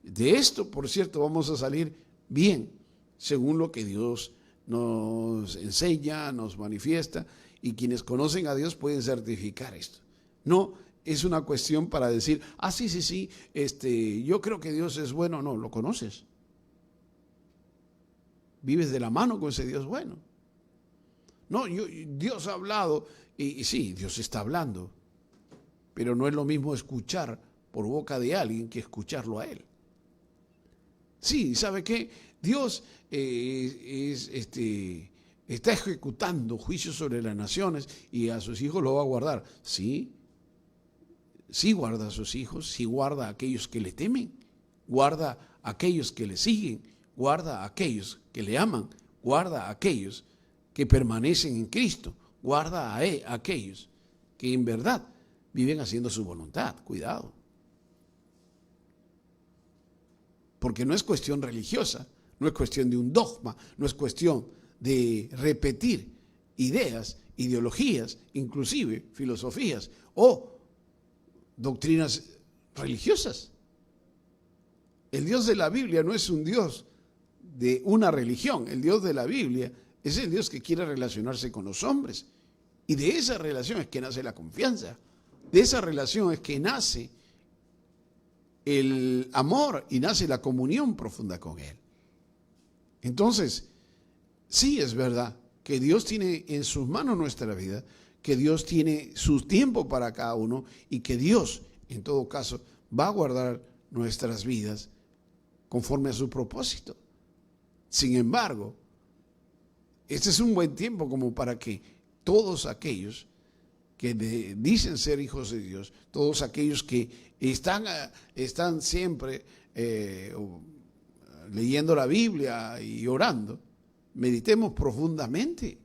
De esto, por cierto, vamos a salir bien, según lo que Dios nos enseña, nos manifiesta, y quienes conocen a Dios pueden certificar esto. No es una cuestión para decir, sí, yo creo que Dios es bueno. No, lo conoces. Vives de la mano con ese Dios bueno. No, Dios ha hablado, y sí, Dios está hablando, pero no es lo mismo escuchar por boca de alguien que escucharlo a Él. Sí, ¿sabe qué? Dios está ejecutando juicios sobre las naciones y a sus hijos lo va a guardar. Sí guarda a sus hijos, sí guarda a aquellos que le temen, guarda a aquellos que le siguen, guarda a aquellos que le aman, guarda a aquellos que permanecen en Cristo, guarda a aquellos que en verdad viven haciendo su voluntad. Cuidado. Porque no es cuestión religiosa, no es cuestión de un dogma, no es cuestión de repetir ideas, ideologías, inclusive filosofías o doctrinas religiosas. El Dios de la Biblia no es un Dios de una religión. El Dios de la Biblia es el Dios que quiere relacionarse con los hombres. Y de esa relación es que nace la confianza. De esa relación es que nace el amor y nace la comunión profunda con Él. Entonces, sí es verdad que Dios tiene en sus manos nuestra vida, que Dios tiene su tiempo para cada uno y que Dios, en todo caso, va a guardar nuestras vidas conforme a su propósito. Sin embargo, este es un buen tiempo como para que todos aquellos que dicen ser hijos de Dios, todos aquellos que están siempre leyendo la Biblia y orando, meditemos profundamente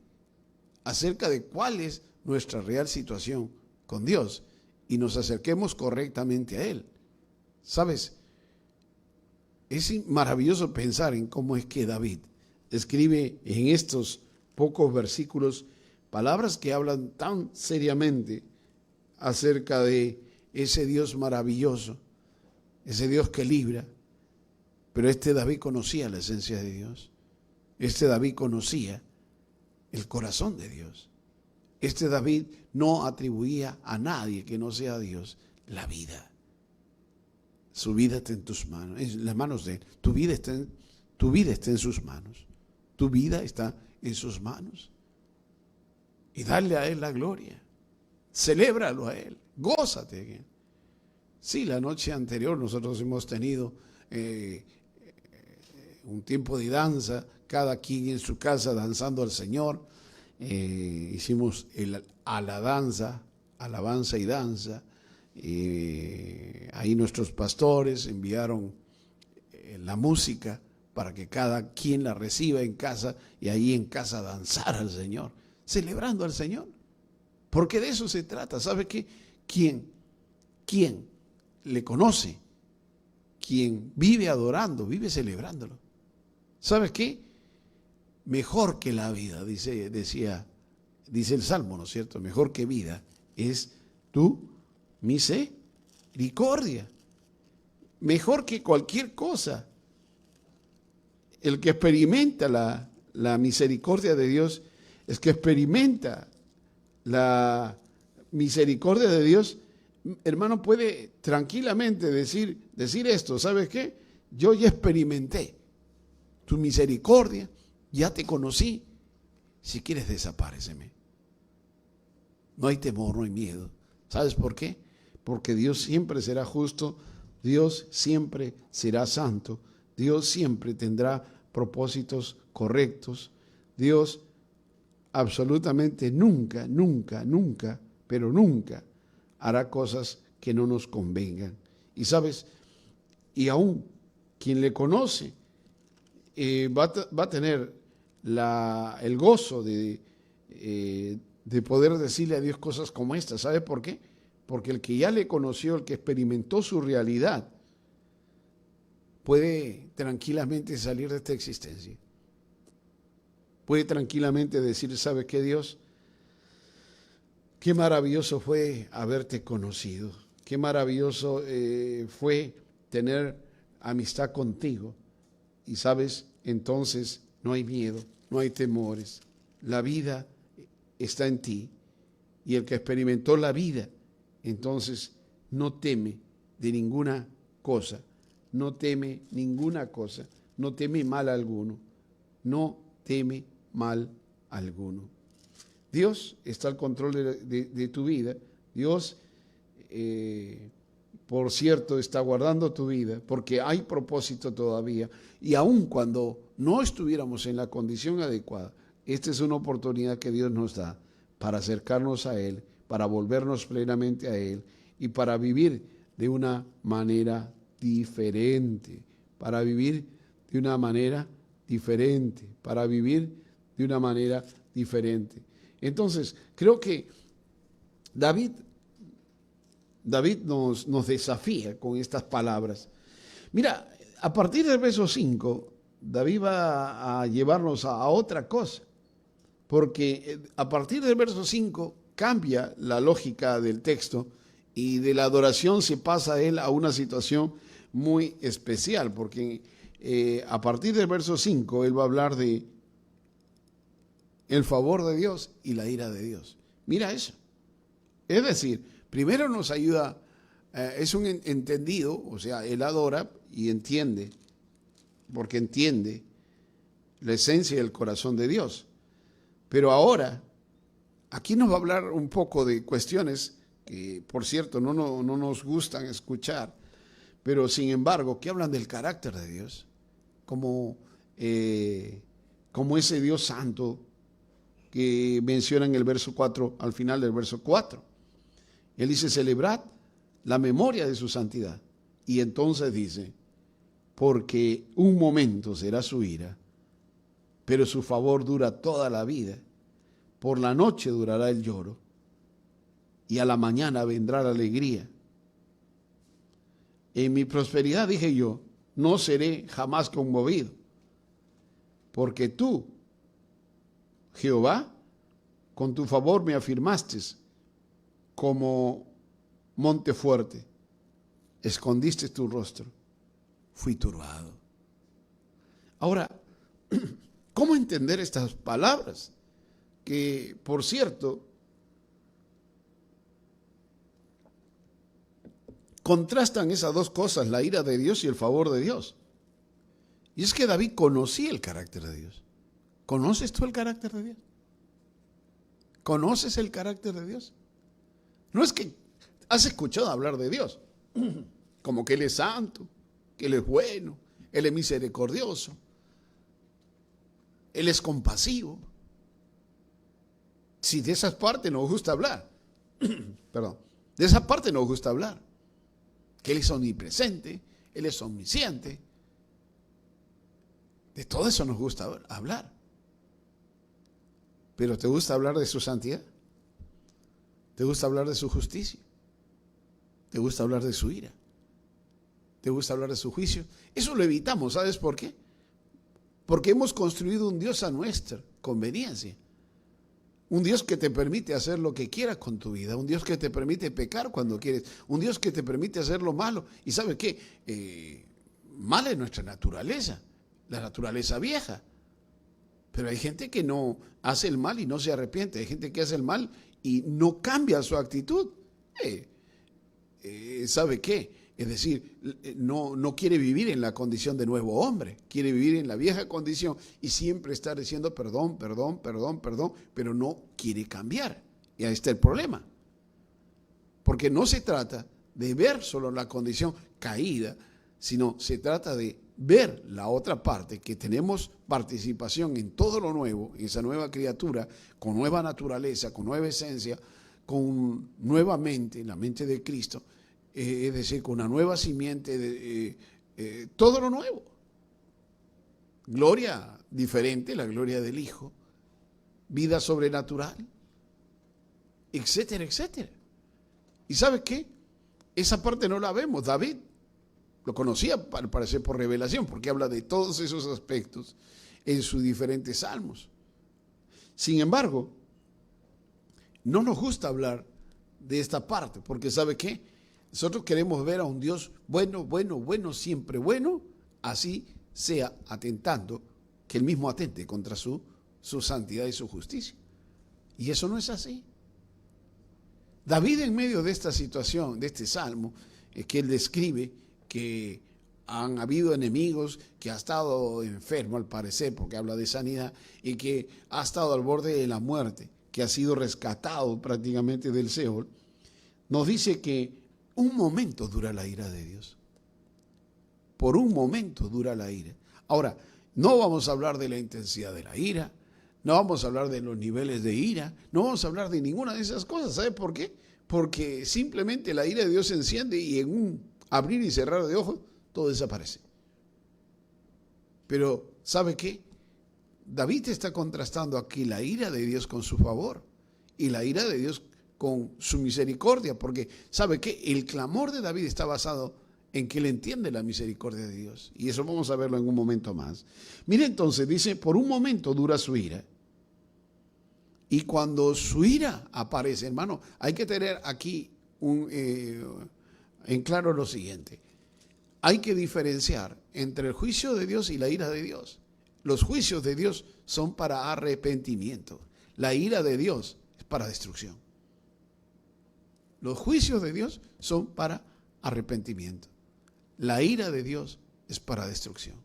acerca de cuál es nuestra real situación con Dios y nos acerquemos correctamente a Él. ¿Sabes? Es maravilloso pensar en cómo es que David escribe en estos pocos versículos palabras que hablan tan seriamente acerca de ese Dios maravilloso, ese Dios que libra. Pero este David conocía la esencia de Dios. Este David conocía el corazón de Dios. Este David no atribuía a nadie que no sea Dios la vida. Su vida está en tus manos, en las manos de Él. Tu vida está en sus manos. Tu vida está en sus manos. Y dale a Él la gloria. Celébralo a Él. Gózate en Él. Sí, la noche anterior nosotros hemos tenido un tiempo de danza, cada quien en su casa danzando al Señor. Hicimos a la danza, alabanza y danza. Ahí nuestros pastores enviaron la música para que cada quien la reciba en casa y ahí en casa danzar al Señor, celebrando al Señor. Porque de eso se trata. ¿Sabe qué? ¿Quién le conoce? Quien vive adorando, vive celebrándolo. ¿Sabes qué? Mejor que la vida, dice el Salmo, ¿no es cierto? Mejor que vida es tu misericordia. Mejor que cualquier cosa. El que experimenta la misericordia de Dios, es que experimenta la misericordia de Dios, hermano, puede tranquilamente decir esto. ¿Sabes qué? Yo ya experimenté tu misericordia, ya te conocí. Si quieres, desaparéceme. No hay temor, no hay miedo. ¿Sabes por qué? Porque Dios siempre será justo, Dios siempre será santo, Dios siempre tendrá propósitos correctos. Dios absolutamente nunca, pero nunca hará cosas que no nos convengan. Y sabes, y aún quien le conoce va a tener el gozo de poder decirle a Dios cosas como estas. ¿Sabe por qué? Porque el que ya le conoció, el que experimentó su realidad, puede tranquilamente salir de esta existencia. Puede tranquilamente decir, ¿sabes qué, Dios? Qué maravilloso fue haberte conocido. Qué maravilloso fue tener amistad contigo. Y sabes, entonces no hay miedo, no hay temores. La vida está en ti. Y el que experimentó la vida, entonces no teme de ninguna cosa. No teme ninguna cosa. No teme mal alguno. No teme mal alguno. Dios está al control de tu vida. Dios, por cierto, está guardando tu vida porque hay propósito todavía. Y aun cuando no estuviéramos en la condición adecuada, esta es una oportunidad que Dios nos da para acercarnos a Él, para volvernos plenamente a Él y para vivir de una manera diferente, para vivir de una manera diferente, para vivir de una manera diferente. Entonces, creo que David nos desafía con estas palabras. Mira, a partir del verso 5, David va a llevarnos a otra cosa, porque a partir del verso 5 cambia la lógica del texto y de la adoración se pasa a él a una situación muy especial, porque a partir del verso 5 él va a hablar de el favor de Dios y la ira de Dios. Mira eso. Es decir, primero nos ayuda, es un entendido, o sea, él adora y entiende, porque entiende la esencia del corazón de Dios. Pero ahora, aquí nos va a hablar un poco de cuestiones que, por cierto, no nos gustan escuchar, pero sin embargo, que hablan del carácter de Dios, como ese Dios santo que menciona en el verso 4, al final del verso 4. Él dice, celebrad la memoria de su santidad. Y entonces dice, porque un momento será su ira, pero su favor dura toda la vida. Por la noche durará el lloro, y a la mañana vendrá la alegría. En mi prosperidad, dije yo, no seré jamás conmovido, porque tú, Jehová, con tu favor me afirmaste como monte fuerte, escondiste tu rostro, fui turbado. Ahora, ¿cómo entender estas palabras? Que, por cierto, contrastan esas dos cosas, la ira de Dios y el favor de Dios. Y es que David conocía el carácter de Dios. ¿Conoces tú el carácter de Dios? ¿Conoces el carácter de Dios? No es que has escuchado hablar de Dios, como que Él es santo, que Él es bueno, Él es misericordioso, Él es compasivo. Si de esas partes nos gusta hablar, perdón, de esa parte nos gusta hablar, que Él es omnipresente, Él es omnisciente, de todo eso nos gusta hablar. Pero ¿te gusta hablar de su santidad? ¿Te gusta hablar de su justicia? ¿Te gusta hablar de su ira? ¿Te gusta hablar de su juicio? Eso lo evitamos, ¿sabes por qué? Porque hemos construido un Dios a nuestra conveniencia. Un Dios que te permite hacer lo que quieras con tu vida. Un Dios que te permite pecar cuando quieres. Un Dios que te permite hacer lo malo. ¿Y sabes qué? Mala es nuestra naturaleza, la naturaleza vieja. Pero hay gente que no hace el mal y no se arrepiente. Hay gente que hace el mal y no cambia su actitud. ¿Sabe qué? Es decir, no quiere vivir en la condición de nuevo hombre, quiere vivir en la vieja condición y siempre estar diciendo perdón, perdón, perdón, perdón, pero no quiere cambiar. Y ahí está el problema. Porque no se trata de ver solo la condición caída, sino se trata de ver la otra parte, que tenemos participación en todo lo nuevo, en esa nueva criatura, con nueva naturaleza, con nueva esencia, con nueva mente, la mente de Cristo, es decir, con una nueva simiente, todo lo nuevo. Gloria diferente, la gloria del Hijo, vida sobrenatural, etcétera, etcétera. ¿Y sabes qué? Esa parte no la vemos. David lo conocía, al parecer, por revelación, porque habla de todos esos aspectos en sus diferentes salmos. Sin embargo, no nos gusta hablar de esta parte, porque ¿sabe qué? Nosotros queremos ver a un Dios bueno, bueno, bueno, siempre bueno, así sea atentando, que Él mismo atente contra su santidad y su justicia. Y eso no es así. David, en medio de esta situación, de este salmo, que él describe que han habido enemigos, que ha estado enfermo al parecer, porque habla de sanidad, y que ha estado al borde de la muerte, que ha sido rescatado prácticamente del Seol, nos dice que un momento dura la ira de Dios. Por un momento dura la ira. Ahora, no vamos a hablar de la intensidad de la ira, no vamos a hablar de los niveles de ira, no vamos a hablar de ninguna de esas cosas. ¿Sabe por qué? Porque simplemente la ira de Dios se enciende y en un abrir y cerrar de ojos todo desaparece. Pero, ¿sabe qué? David está contrastando aquí la ira de Dios con su favor y la ira de Dios con su misericordia, porque ¿sabe qué? El clamor de David está basado en que él entiende la misericordia de Dios, y eso vamos a verlo en un momento más. Mire, entonces, dice, por un momento dura su ira, y cuando su ira aparece, hermano, hay que tener aquí en claro lo siguiente: hay que diferenciar entre el juicio de Dios y la ira de Dios. Los juicios de Dios son para arrepentimiento. La ira de Dios es para destrucción. Los juicios de Dios son para arrepentimiento. La ira de Dios es para destrucción.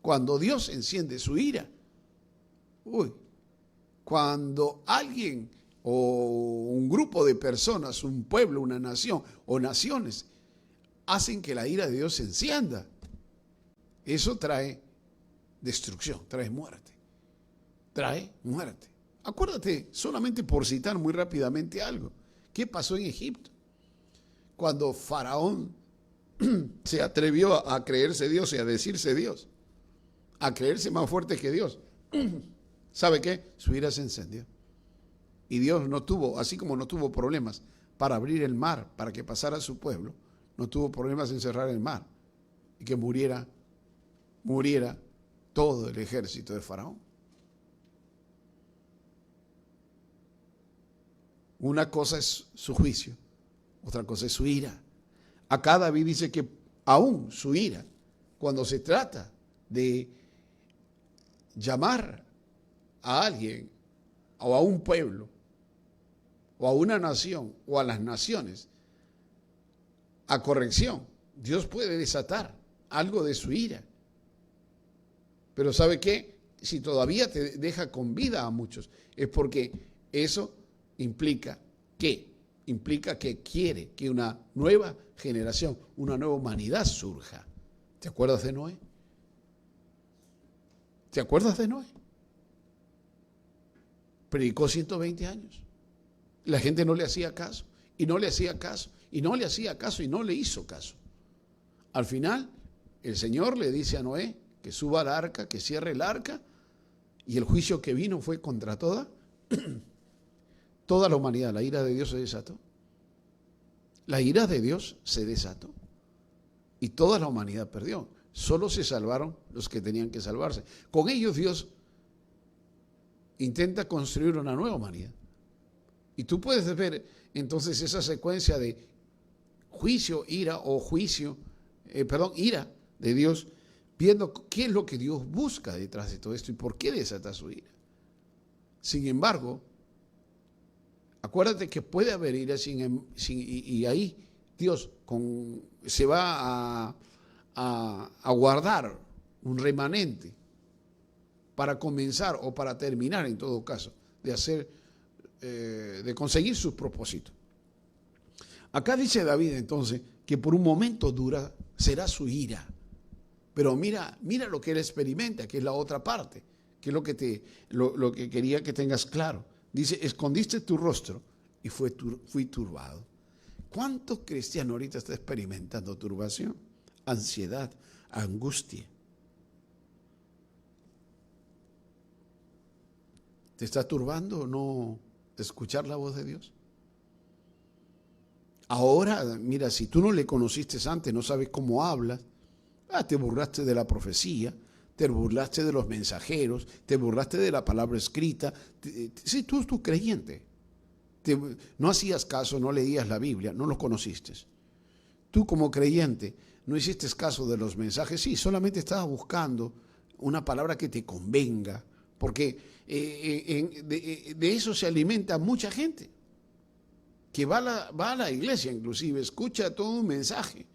Cuando Dios enciende su ira, cuando alguien o un grupo de personas, un pueblo, una nación o naciones hacen que la ira de Dios se encienda, eso trae destrucción, trae muerte. Trae muerte. Acuérdate, solamente por citar muy rápidamente algo, ¿qué pasó en Egipto? Cuando Faraón se atrevió a creerse Dios y a decirse Dios, a creerse más fuerte que Dios, ¿sabe qué? Su ira se encendió. Y Dios no tuvo, así como no tuvo problemas para abrir el mar, para que pasara su pueblo, no tuvo problemas en cerrar el mar y que muriera todo el ejército de Faraón. Una cosa es su juicio, otra cosa es su ira. Acá David dice que aún su ira, cuando se trata de llamar a alguien o a un pueblo o a una nación o a las naciones a corrección, Dios puede desatar algo de su ira. Pero ¿sabe qué? Si todavía te deja con vida a muchos, es porque eso implica que quiere que una nueva generación, una nueva humanidad surja. ¿Te acuerdas de Noé? ¿Te acuerdas de Noé? Predicó 120 años. La gente no le hacía caso, y no le hacía caso, y no le hacía caso, y no le hizo caso. Al final, el Señor le dice a Noé que suba al arca, que cierre el arca, y el juicio que vino fue contra toda la humanidad. La ira de Dios se desató. La ira de Dios se desató. Y toda la humanidad perdió. Solo se salvaron los que tenían que salvarse. Con ellos Dios intenta construir una nueva humanidad. Y tú puedes ver entonces esa secuencia de juicio, ira o ira de Dios, viendo qué es lo que Dios busca detrás de todo esto y por qué desata su ira. Sin embargo, acuérdate que puede haber ira y ahí Dios se va a guardar un remanente para comenzar o para terminar, en todo caso, de conseguir sus propósitos. Acá dice David entonces que por un momento será su ira. Pero mira lo que él experimenta, que es la otra parte, que es lo que quería que tengas claro. Dice, escondiste tu rostro y fui turbado. ¿Cuántos cristianos ahorita están experimentando turbación, ansiedad, angustia? ¿Te está turbando o no escuchar la voz de Dios? Ahora, mira, si tú no le conociste antes, no sabes cómo hablas, te burlaste de la profecía, te burlaste de los mensajeros, te burlaste de la palabra escrita. Sí, tú creyente. No hacías caso, no leías la Biblia, no lo conociste. Tú como creyente no hiciste caso de los mensajes, sí, solamente estabas buscando una palabra que te convenga, porque de eso se alimenta mucha gente, que va a la iglesia inclusive, escucha todo un mensaje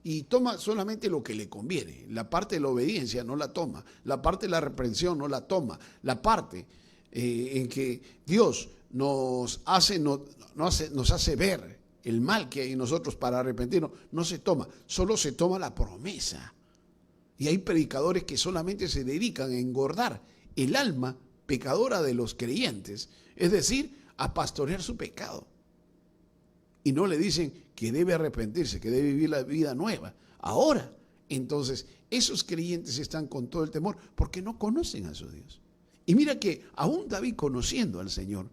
y toma solamente lo que le conviene. La parte de la obediencia no la toma, la parte de la reprensión no la toma, la parte en que Dios nos hace ver el mal que hay en nosotros para arrepentirnos, no se toma, solo se toma la promesa. Y hay predicadores que solamente se dedican a engordar el alma pecadora de los creyentes, es decir, a pastorear su pecado. Y no le dicen que debe arrepentirse, que debe vivir la vida nueva. Ahora, entonces, esos creyentes están con todo el temor porque no conocen a su Dios. Y mira que aún David, conociendo al Señor,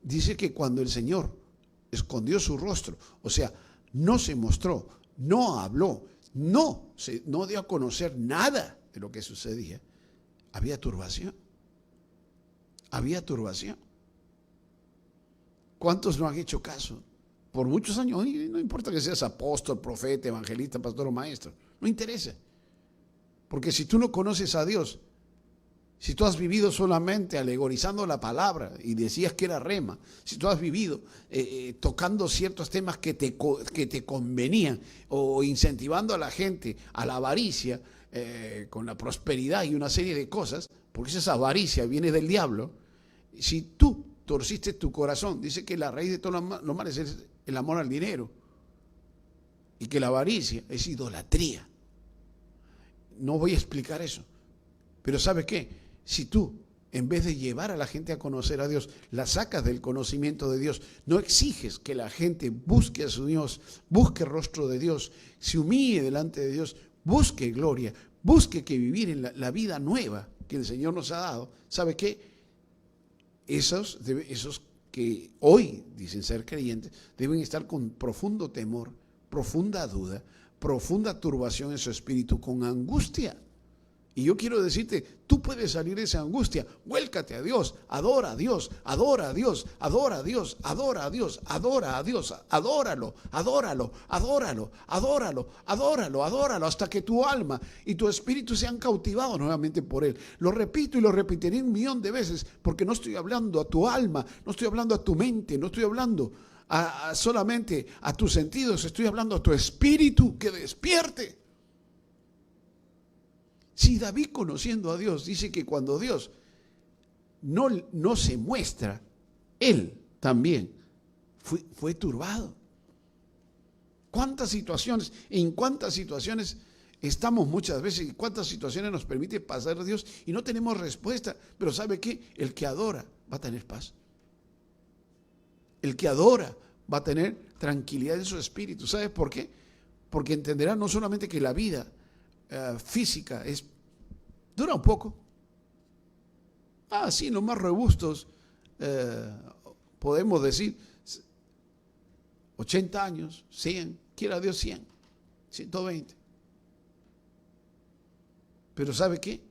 dice que cuando el Señor escondió su rostro, o sea, no se mostró, no habló, no dio a conocer nada de lo que sucedía, había turbación. Había turbación. ¿Cuántos no han hecho caso? Por muchos años, no importa que seas apóstol, profeta, evangelista, pastor o maestro, no interesa. Porque si tú no conoces a Dios, si tú has vivido solamente alegorizando la palabra y decías que era rema, si tú has vivido tocando ciertos temas que te convenían o incentivando a la gente a la avaricia con la prosperidad y una serie de cosas, porque esa avaricia viene del diablo, si tú torciste tu corazón, dice que la raíz de todos los males es el amor al dinero y que la avaricia es idolatría. No voy a explicar eso, pero ¿sabes qué? Si tú en vez de llevar a la gente a conocer a Dios, la sacas del conocimiento de Dios. No exiges que la gente busque a su Dios, busque el rostro de Dios, se humille delante de Dios, busque gloria, busque que vivir en la vida nueva que el Señor nos ha dado. ¿Sabe qué? Esos que hoy dicen ser creyentes deben estar con profundo temor, profunda duda, profunda turbación en su espíritu, con angustia. Y yo quiero decirte, tú puedes salir de esa angustia, vuélcate a Dios, adora a Dios, adora a Dios, adora a Dios, adora a Dios, adora a Dios, adóralo, adóralo, adóralo, adóralo, adóralo, adóralo, hasta que tu alma y tu espíritu sean cautivados nuevamente por Él. Lo repito y lo repetiré 1.000.000 de veces, porque no estoy hablando a tu alma, no estoy hablando a tu mente, no estoy hablando solamente a tus sentidos, estoy hablando a tu espíritu que despierte. Si David, conociendo a Dios, dice que cuando Dios no se muestra, él también fue turbado. ¿Cuántas situaciones, en cuántas situaciones estamos muchas veces, y cuántas situaciones nos permite pasar a Dios y no tenemos respuesta? Pero ¿sabe qué? El que adora va a tener paz. El que adora va a tener tranquilidad en su espíritu. ¿Sabe por qué? Porque entenderá no solamente que la vida física dura un poco. Sí, los más robustos podemos decir 80 años, 100, quiera Dios 100, 120. Pero ¿sabe qué?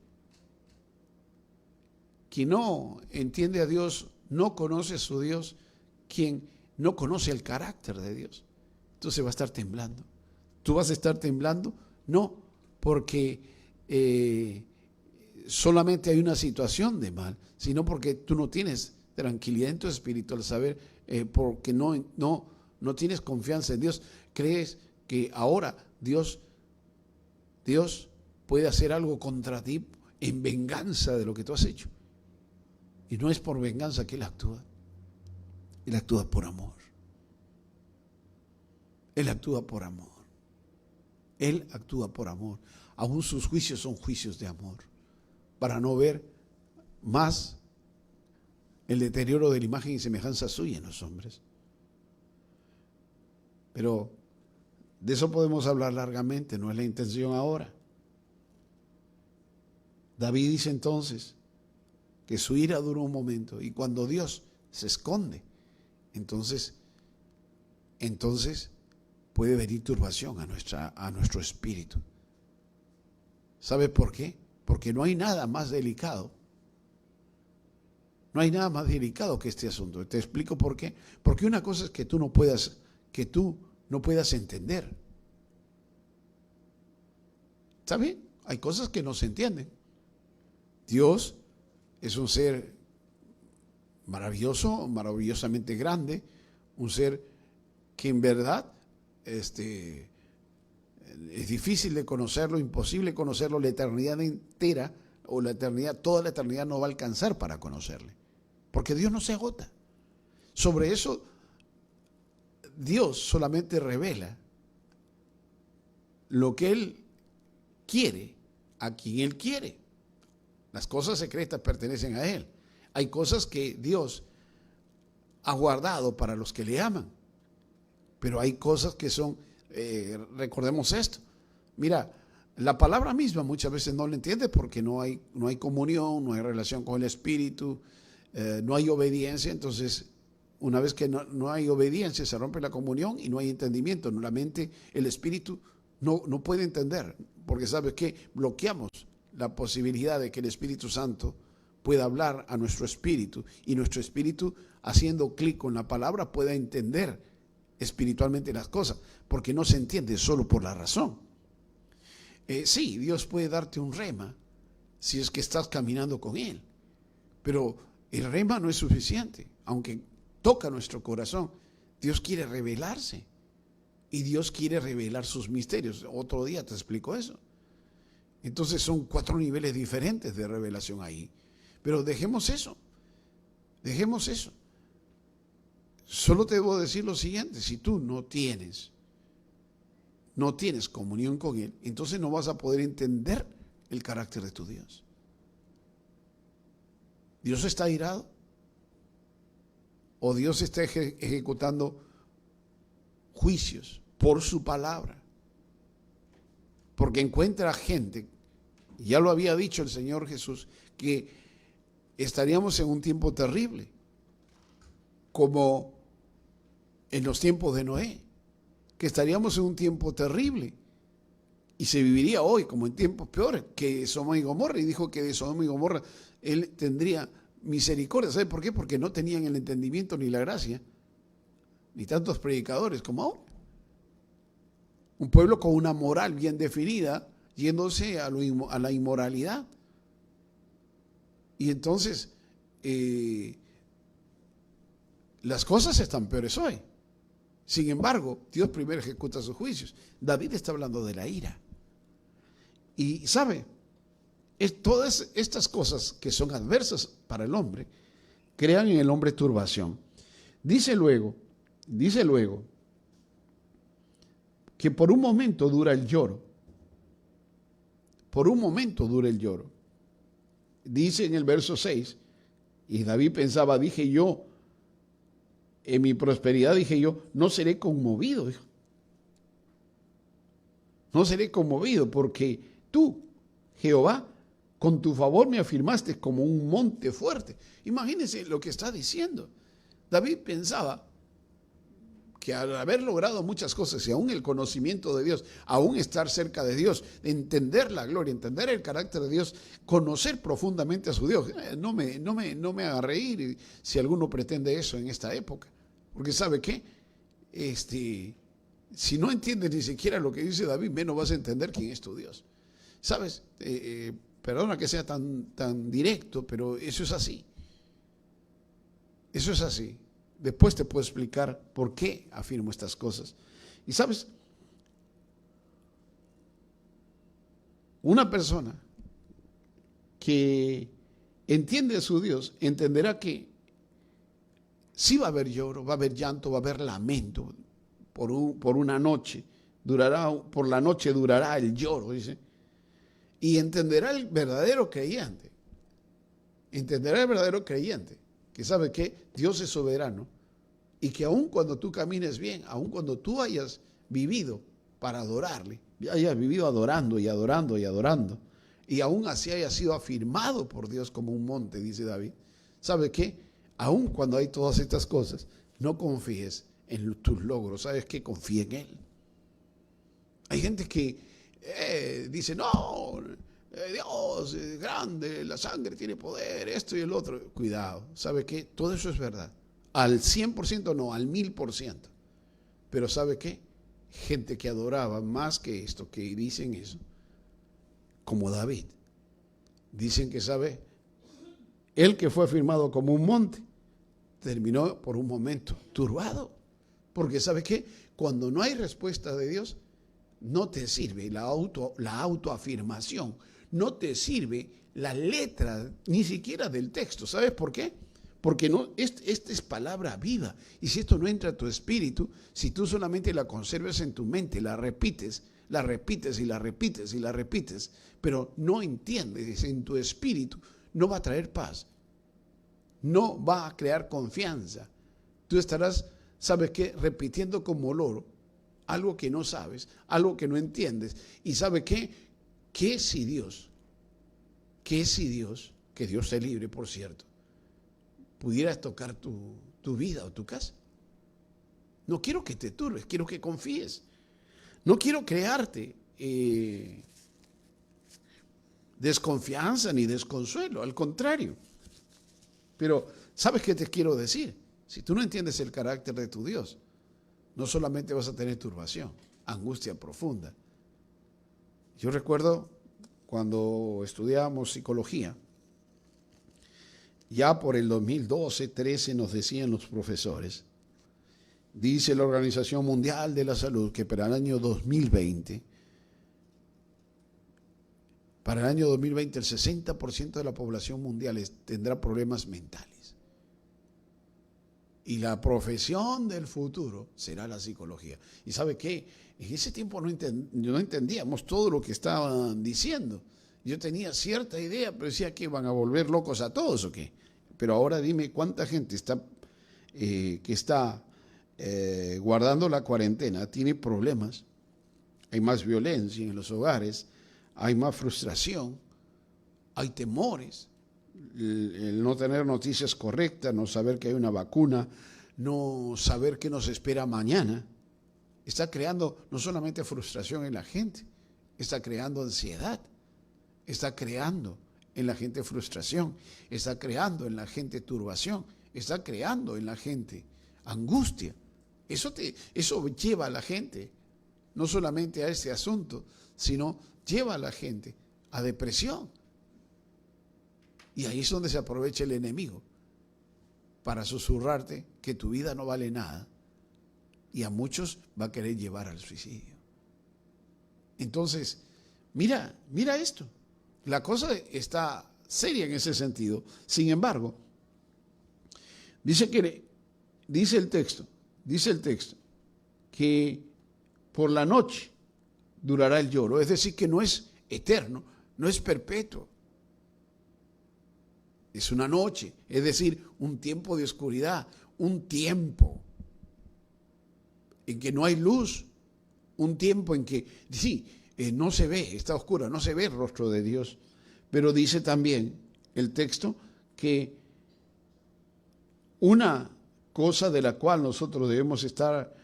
Quien no entiende a Dios, no conoce a su Dios, quien no conoce el carácter de Dios, entonces va a estar temblando. Tú vas a estar temblando, no porque solamente hay una situación de mal, sino porque tú no tienes tranquilidad en tu espíritu al saber, porque no tienes confianza en Dios. Crees que ahora Dios puede hacer algo contra ti en venganza de lo que tú has hecho. Y no es por venganza que Él actúa. Él actúa por amor. Él actúa por amor. Él actúa por amor. Aún sus juicios son juicios de amor, para no ver más el deterioro de la imagen y semejanza suya en los hombres. Pero de eso podemos hablar largamente, no es la intención ahora. David dice entonces que su ira dura un momento, y cuando Dios se esconde, entonces puede venir turbación a nuestro espíritu. ¿Sabe por qué? Porque no hay nada más delicado. No hay nada más delicado que este asunto. Te explico por qué. Porque una cosa es que tú no puedas entender. ¿Sabe? Hay cosas que no se entienden. Dios es un ser maravilloso, maravillosamente grande, un ser que en verdad es difícil de conocerlo, imposible conocerlo, la eternidad entera o toda la eternidad no va a alcanzar para conocerle, porque Dios no se agota. Sobre eso, Dios solamente revela lo que Él quiere a quien Él quiere. Las cosas secretas pertenecen a Él. Hay cosas que Dios ha guardado para los que le aman, pero hay cosas que son, recordemos esto, mira, la palabra misma muchas veces no la entiendes porque no hay comunión, no hay relación con el Espíritu, no hay obediencia. Entonces, una vez que no hay obediencia, se rompe la comunión y no hay entendimiento. La mente, el Espíritu no puede entender, porque ¿sabes qué? Bloqueamos la posibilidad de que el Espíritu Santo pueda hablar a nuestro espíritu, y nuestro espíritu, haciendo clic con la palabra, pueda entender espiritualmente las cosas, porque no se entiende solo por la razón. Sí, Dios puede darte un rema si es que estás caminando con Él, pero el rema no es suficiente. Aunque toca nuestro corazón, Dios quiere revelarse, y Dios quiere revelar sus misterios. Otro día te explico eso. Entonces son 4 niveles diferentes de revelación ahí. Pero dejemos eso. Solo te debo decir lo siguiente: si tú no tienes comunión con Él, entonces no vas a poder entender el carácter de tu Dios. ¿Dios está airado? ¿O Dios está ejecutando juicios por su palabra? Porque encuentra gente, ya lo había dicho el Señor Jesús, que estaríamos en un tiempo terrible, como en los tiempos de Noé, que estaríamos en un tiempo terrible y se viviría hoy como en tiempos peores que Sodoma y Gomorra. Y dijo que de Sodoma y Gomorra Él tendría misericordia. ¿Sabe por qué? Porque no tenían el entendimiento ni la gracia, ni tantos predicadores como ahora. Un pueblo con una moral bien definida, yéndose a la inmoralidad. Y entonces, las cosas están peores hoy. Sin embargo, Dios primero ejecuta sus juicios. David está hablando de la ira. Y sabe, todas estas cosas que son adversas para el hombre, crean en el hombre turbación. Dice luego, que por un momento dura el lloro. Por un momento dura el lloro. Dice en el verso 6, y David pensaba, dije yo, en mi prosperidad dije yo, no seré conmovido, hijo. No seré conmovido porque tú, Jehová, con tu favor me afirmaste como un monte fuerte. Imagínense lo que está diciendo. David pensaba que al haber logrado muchas cosas y aún el conocimiento de Dios, aún estar cerca de Dios, entender la gloria, entender el carácter de Dios, conocer profundamente a su Dios, no me haga reír si alguno pretende eso en esta época. Porque ¿sabe qué? Si no entiendes ni siquiera lo que dice David, menos vas a entender quién es tu Dios. ¿Sabes? Perdona que sea tan directo, pero eso es así. Eso es así. Después te puedo explicar por qué afirmo estas cosas. Y sabes, una persona que entiende a su Dios entenderá que sí va a haber lloro, va a haber llanto, va a haber lamento por una noche. Por la noche durará el lloro, dice. Y entenderá el verdadero creyente. Entenderá el verdadero creyente que sabe que Dios es soberano y que aun cuando tú camines bien, aun cuando tú hayas vivido para adorarle, hayas vivido adorando y adorando y adorando, y aún así hayas sido afirmado por Dios como un monte, dice David, ¿sabe qué? Aun cuando hay todas estas cosas, no confíes en tus logros, ¿sabes qué? Confía en Él. Hay gente que dice, no, Dios es grande, la sangre tiene poder, esto y el otro. Cuidado, ¿sabe qué? Todo eso es verdad. Al 100% no, al 1000%. Pero ¿sabe qué? Gente que adoraba más que esto, que dicen eso, como David. Dicen que, ¿sabe? Él que fue afirmado como un monte, terminó por un momento turbado. Porque ¿sabe qué? Cuando no hay respuesta de Dios, no te sirve la autoafirmación, no te sirve la letra, ni siquiera del texto. ¿Sabes por qué? Porque esta es palabra viva. Y si esto no entra a tu espíritu, si tú solamente la conservas en tu mente, la repites y la repites y la repites, pero no entiendes en tu espíritu, no va a traer paz. No va a crear confianza. Tú estarás, ¿sabes qué? Repitiendo como loro algo que no sabes, algo que no entiendes. ¿Y sabe qué? ¿Qué si Dios, que Dios te libre, por cierto, pudieras tocar tu vida o tu casa? No quiero que te turbes, quiero que confíes. No quiero crearte desconfianza ni desconsuelo, al contrario. Pero, ¿sabes qué te quiero decir? Si tú no entiendes el carácter de tu Dios, no solamente vas a tener turbación, angustia profunda. Yo recuerdo cuando estudiábamos psicología, ya por el 2012, 13 nos decían los profesores, dice la Organización Mundial de la Salud que para el año 2020, el 60% de la población mundial tendrá problemas mentales. Y la profesión del futuro será la psicología. ¿Y sabe qué? En ese tiempo no entendíamos todo lo que estaban diciendo. Yo tenía cierta idea, pero decía que iban a volver locos a todos o qué. Pero ahora dime cuánta gente está que está guardando la cuarentena tiene problemas. Hay más violencia en los hogares, hay más frustración, hay temores, el no tener noticias correctas, no saber que hay una vacuna, no saber qué nos espera mañana. Está creando no solamente frustración en la gente, está creando ansiedad, está creando en la gente frustración, está creando en la gente turbación, está creando en la gente angustia. Eso lleva a la gente no solamente a este asunto, sino lleva a la gente a depresión. Y ahí es donde se aprovecha el enemigo para susurrarte que tu vida no vale nada. Y a muchos va a querer llevar al suicidio. Entonces, mira esto. La cosa está seria en ese sentido. Sin embargo, dice el texto, que por la noche durará el lloro. Es decir, que no es eterno, no es perpetuo. Es una noche, es decir, un tiempo de oscuridad, un tiempo en que no hay luz, un tiempo en que, sí, no se ve, está oscura, no se ve el rostro de Dios. Pero dice también el texto que una cosa de la cual nosotros debemos estar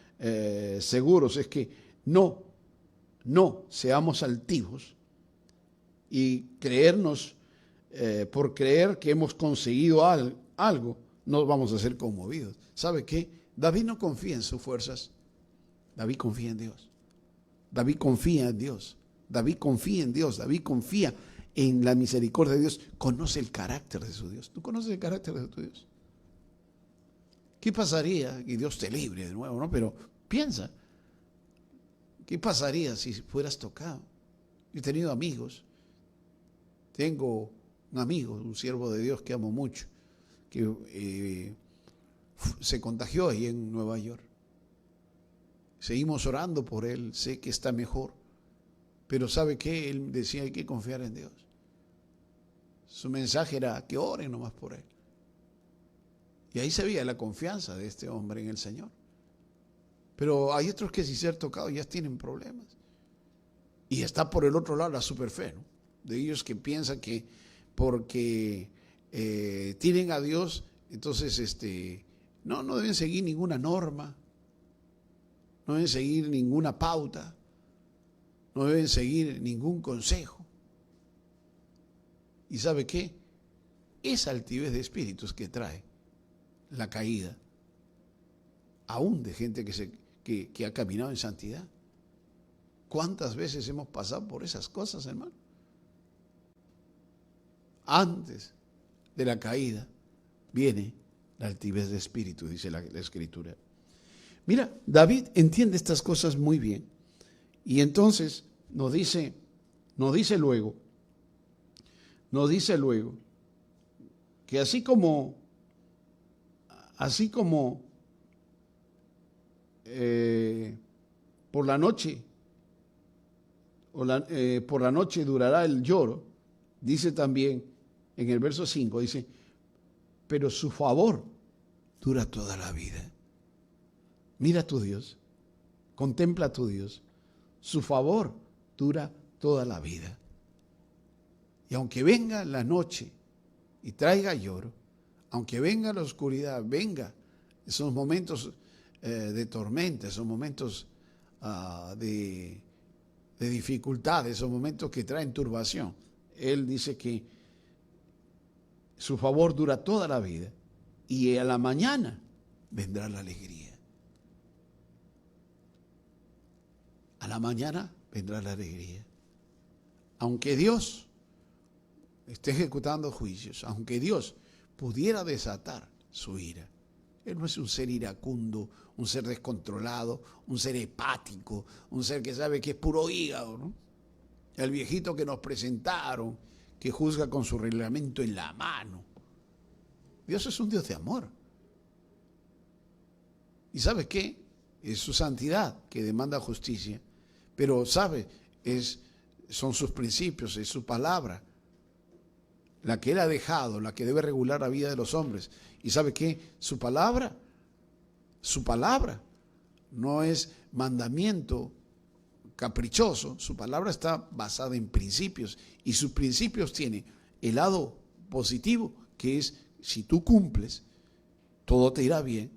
seguros es que no seamos altivos y creernos, por creer que hemos conseguido algo, no vamos a ser conmovidos. ¿Sabe qué? David no confía en sus fuerzas, David confía en Dios. David confía en Dios. David confía en Dios. David confía en la misericordia de Dios. Conoce el carácter de su Dios. ¿Tú conoces el carácter de tu Dios? ¿Qué pasaría? Y Dios te libre de nuevo, ¿no? Pero piensa, ¿qué pasaría si fueras tocado? Yo he tenido amigos. Tengo un amigo, un siervo de Dios que amo mucho, que se contagió ahí en Nueva York. Seguimos orando por él, sé que está mejor, pero ¿sabe qué? Él decía, hay que confiar en Dios. Su mensaje era que oren nomás por él. Y ahí se veía la confianza de este hombre en el Señor. Pero hay otros que sin ser tocados ya tienen problemas. Y está por el otro lado la superfe, ¿no? De ellos que piensan que porque tienen a Dios, entonces no deben seguir ninguna norma, no deben seguir ninguna pauta, no deben seguir ningún consejo. ¿Y sabe qué? Esa altivez de espíritus que trae la caída, aún de gente que ha caminado en santidad. ¿Cuántas veces hemos pasado por esas cosas, hermano? Antes de la caída viene la altivez de espíritu, dice la Escritura. Mira, David entiende estas cosas muy bien. Y entonces nos dice luego que así como por la noche durará el lloro, dice también en el verso 5, dice, pero su favor dura toda la vida. Mira a tu Dios, contempla a tu Dios, su favor dura toda la vida. Y aunque venga la noche y traiga lloro, aunque venga la oscuridad, venga esos momentos de tormenta, esos momentos de dificultad, esos momentos que traen turbación, Él dice que su favor dura toda la vida y a la mañana vendrá la alegría. A la mañana vendrá la alegría. Aunque Dios esté ejecutando juicios, aunque Dios pudiera desatar su ira, Él no es un ser iracundo, un ser descontrolado, un ser hepático, un ser que sabe que es puro hígado, ¿no? El viejito que nos presentaron, que juzga con su reglamento en la mano. Dios es un Dios de amor. ¿Y sabe qué? Es su santidad que demanda justicia. Pero, ¿sabe? Son sus principios, es su palabra la que Él ha dejado, la que debe regular la vida de los hombres. ¿Y sabe qué? Su palabra no es mandamiento caprichoso, su palabra está basada en principios, y sus principios tienen el lado positivo, que es si tú cumples, todo te irá bien,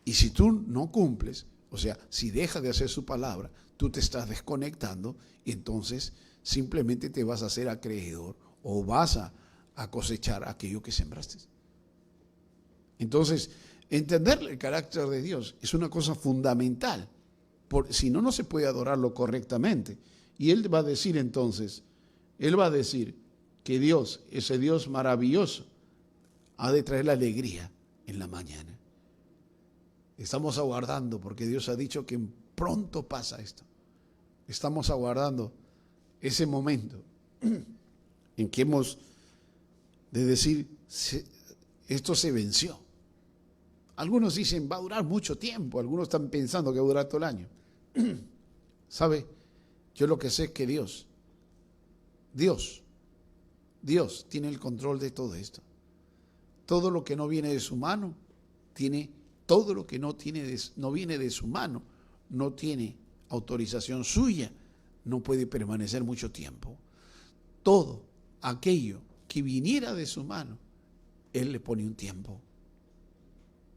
y si tú no cumples, o sea, si dejas de hacer su palabra, tú te estás desconectando y entonces simplemente te vas a hacer acreedor o vas a cosechar aquello que sembraste. Entonces, entender el carácter de Dios es una cosa fundamental. Si no, no se puede adorarlo correctamente. Y Él va a decir entonces, Él va a decir que Dios, ese Dios maravilloso, ha de traer la alegría en la mañana. Estamos aguardando, porque Dios ha dicho que pronto pasa esto. Estamos aguardando ese momento en que hemos de decir, esto se venció. Algunos dicen, va a durar mucho tiempo. Algunos están pensando que va a durar todo el año. ¿Sabe? Yo lo que sé es que Dios tiene el control de todo esto. Todo lo que no viene de su mano, todo lo que no viene de su mano, no tiene autorización suya, no puede permanecer mucho tiempo. Todo aquello que viniera de su mano, Él le pone un tiempo.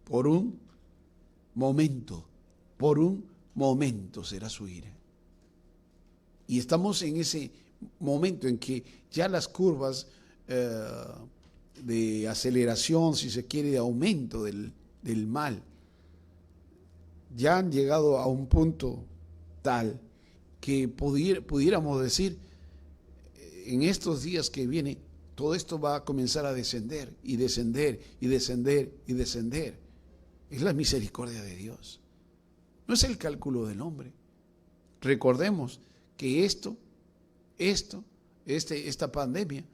Por un momento será su ira. Y estamos en ese momento en que ya las curvas de aceleración, si se quiere, de aumento del mal, ya han llegado a un punto tal que pudiéramos decir, en estos días que vienen, todo esto va a comenzar a descender y descender y descender y descender. Es la misericordia de Dios. No es el cálculo del hombre. Recordemos que esta pandemia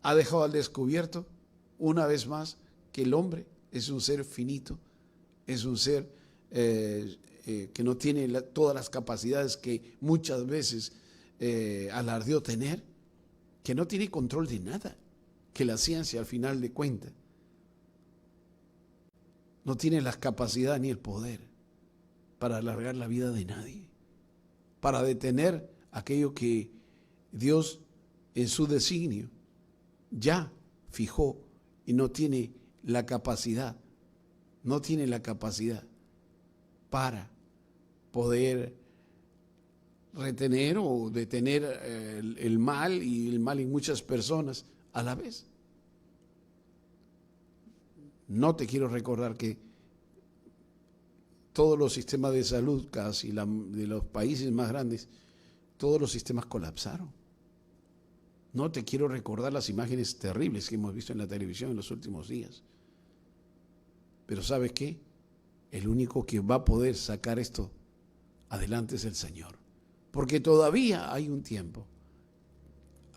ha dejado al descubierto una vez más que el hombre es un ser finito, es un ser que no tiene todas las capacidades que muchas veces alardeó tener, que no tiene control de nada, que la ciencia al final de cuentas no tiene la capacidad ni el poder para alargar la vida de nadie, para detener aquello que Dios en su designio ya fijó y no tiene la capacidad para poder retener o detener el mal y el mal en muchas personas a la vez. No te quiero recordar que todos los sistemas de salud, casi de los países más grandes, todos los sistemas colapsaron. No te quiero recordar las imágenes terribles que hemos visto en la televisión en los últimos días. Pero ¿sabes qué? El único que va a poder sacar esto adelante es el Señor. Porque todavía hay un tiempo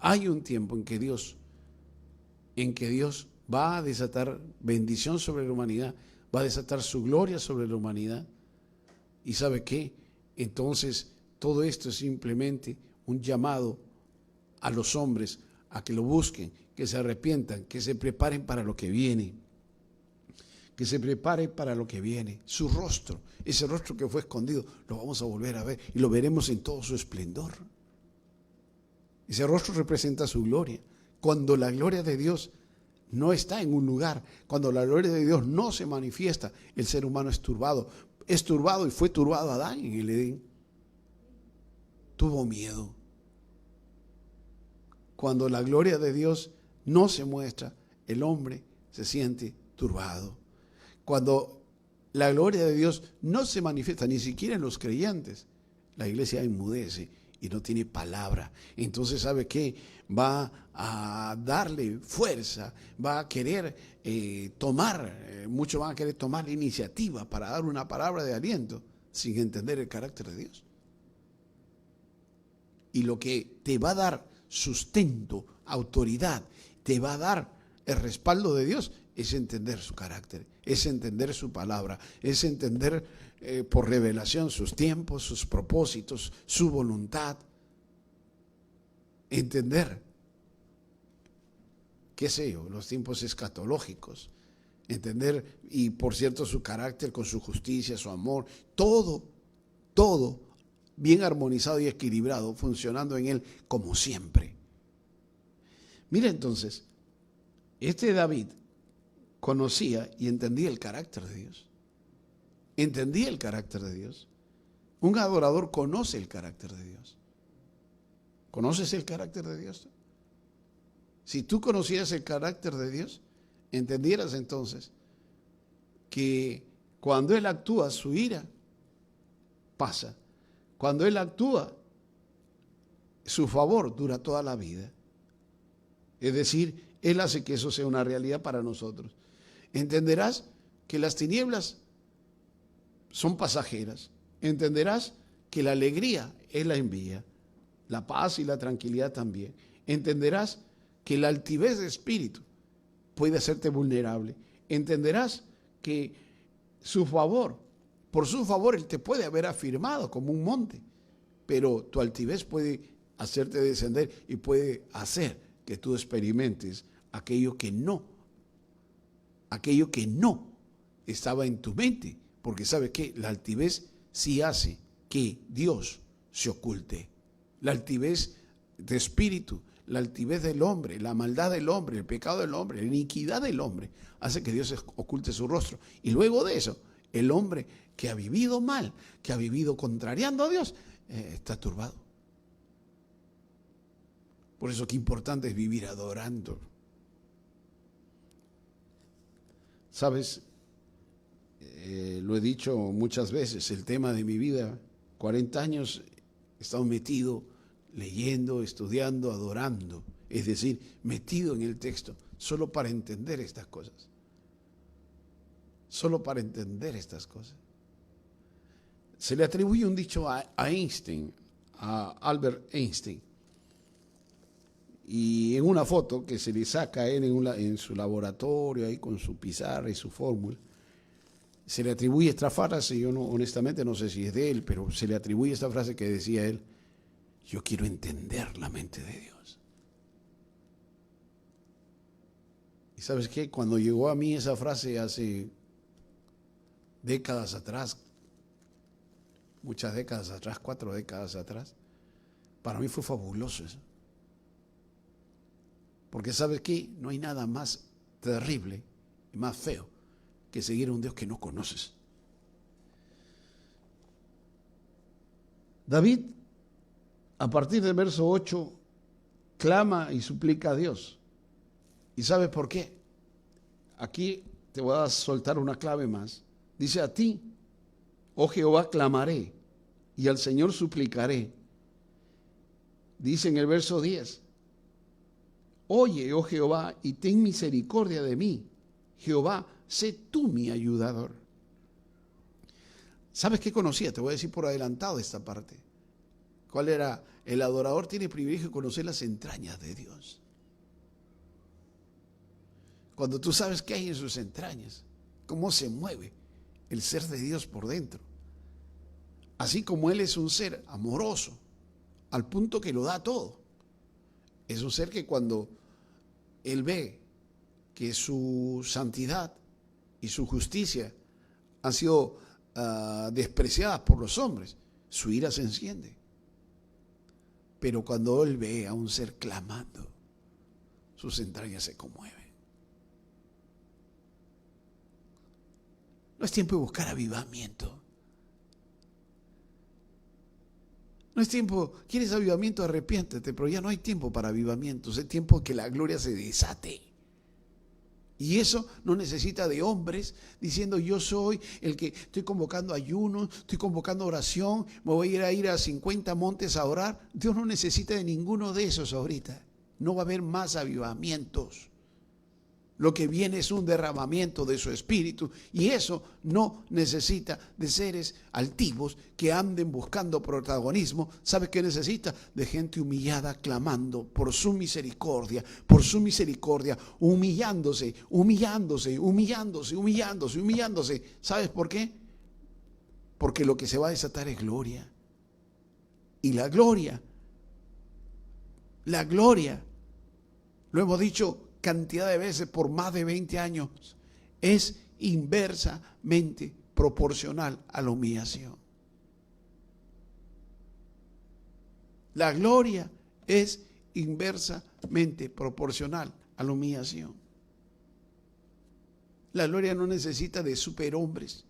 en que Dios va a desatar bendición sobre la humanidad, va a desatar su gloria sobre la humanidad. ¿Y sabe qué? Entonces, todo esto es simplemente un llamado a los hombres a que lo busquen, que se arrepientan, que se preparen para lo que viene. Que se prepare para lo que viene. Su rostro, ese rostro que fue escondido, lo vamos a volver a ver y lo veremos en todo su esplendor. Ese rostro representa su gloria. Cuando la gloria de Dios no está en un lugar, cuando la gloria de Dios no se manifiesta, el ser humano es turbado y fue turbado Adán en el Edén. Tuvo miedo. Cuando la gloria de Dios no se muestra, el hombre se siente turbado. Cuando la gloria de Dios no se manifiesta, ni siquiera en los creyentes, la iglesia enmudece y no tiene palabra. Entonces, ¿sabe qué? Va a darle fuerza, va a querer muchos van a querer tomar la iniciativa para dar una palabra de aliento sin entender el carácter de Dios. Y lo que te va a dar sustento, autoridad, te va a dar el respaldo de Dios, es entender su carácter, es entender su palabra, es entender por revelación sus tiempos, sus propósitos, su voluntad. Entender qué sé yo, los tiempos escatológicos. Entender, y por cierto, su carácter con su justicia, su amor, todo bien armonizado y equilibrado, funcionando en él como siempre. Mira entonces, este David conocía y entendía el carácter de Dios. Entendía el carácter de Dios. Un adorador conoce el carácter de Dios. ¿Conoces el carácter de Dios? Si tú conocieras el carácter de Dios, entendieras entonces que cuando Él actúa, su ira pasa. Cuando Él actúa, su favor dura toda la vida. Es decir, Él hace que eso sea una realidad para nosotros. Entenderás que las tinieblas son pasajeras. Entenderás que la alegría Él la envía, la paz y la tranquilidad también. Entenderás que la altivez de espíritu puede hacerte vulnerable. Entenderás que su favor, por su favor, Él te puede haber afirmado como un monte, pero tu altivez puede hacerte descender y puede hacer que tú experimentes aquello que no estaba en tu mente, porque ¿sabes qué? La altivez sí hace que Dios se oculte. La altivez de espíritu, la altivez del hombre, la maldad del hombre, el pecado del hombre, la iniquidad del hombre, hace que Dios oculte su rostro. Y luego de eso, el hombre que ha vivido mal, que ha vivido contrariando a Dios, está turbado. Por eso qué importante es vivir adorando. ¿Sabes? Lo he dicho muchas veces, el tema de mi vida, 40 años he estado metido, leyendo, estudiando, adorando, es decir, metido en el texto, solo para entender estas cosas. Solo para entender estas cosas. Se le atribuye un dicho a Einstein, a Albert Einstein, y en una foto que se le saca a él en su laboratorio, ahí con su pizarra y su fórmula, se le atribuye esta frase, yo honestamente no sé si es de él, pero se le atribuye esta frase que decía él: yo quiero entender la mente de Dios. ¿Y sabes qué? Cuando llegó a mí esa frase hace décadas atrás, muchas décadas atrás, 4 décadas atrás, para mí fue fabuloso eso. Porque ¿sabes qué? No hay nada más terrible y más feo que seguir a un Dios que no conoces. David, a partir del verso 8, clama y suplica a Dios. ¿Y sabes por qué? Aquí te voy a soltar una clave más. Dice: a ti, oh Jehová, clamaré y al Señor suplicaré. Dice en el verso 10: oye, oh Jehová, y ten misericordia de mí. Jehová, sé tú mi ayudador. ¿Sabes qué conocía? Te voy a decir por adelantado esta parte. ¿Cuál era? El adorador tiene el privilegio de conocer las entrañas de Dios. Cuando tú sabes qué hay en sus entrañas, cómo se mueve el ser de Dios por dentro. Así como Él es un ser amoroso, al punto que lo da todo. Es un ser que cuando Él ve que su santidad y su justicia han sido despreciadas por los hombres, su ira se enciende. Pero cuando Él ve a un ser clamando, sus entrañas se conmueven. No es tiempo de buscar avivamiento. No es tiempo, ¿quieres avivamiento? Arrepiéntete, pero ya no hay tiempo para avivamientos, es tiempo que la gloria se desate. Y eso no necesita de hombres diciendo: yo soy el que estoy convocando ayuno, estoy convocando oración, me voy a ir a 50 montes a orar. Dios no necesita de ninguno de esos ahorita. No va a haber más avivamientos. Lo que viene es un derramamiento de su espíritu, y eso no necesita de seres altivos que anden buscando protagonismo. ¿Sabes qué necesita? De gente humillada clamando por su misericordia, humillándose. ¿Sabes por qué? Porque lo que se va a desatar es gloria. Y la gloria, lo hemos dicho cantidad de veces por más de 20 años, es inversamente proporcional a la humillación. La gloria es inversamente proporcional a la humillación. La gloria no necesita de superhombres,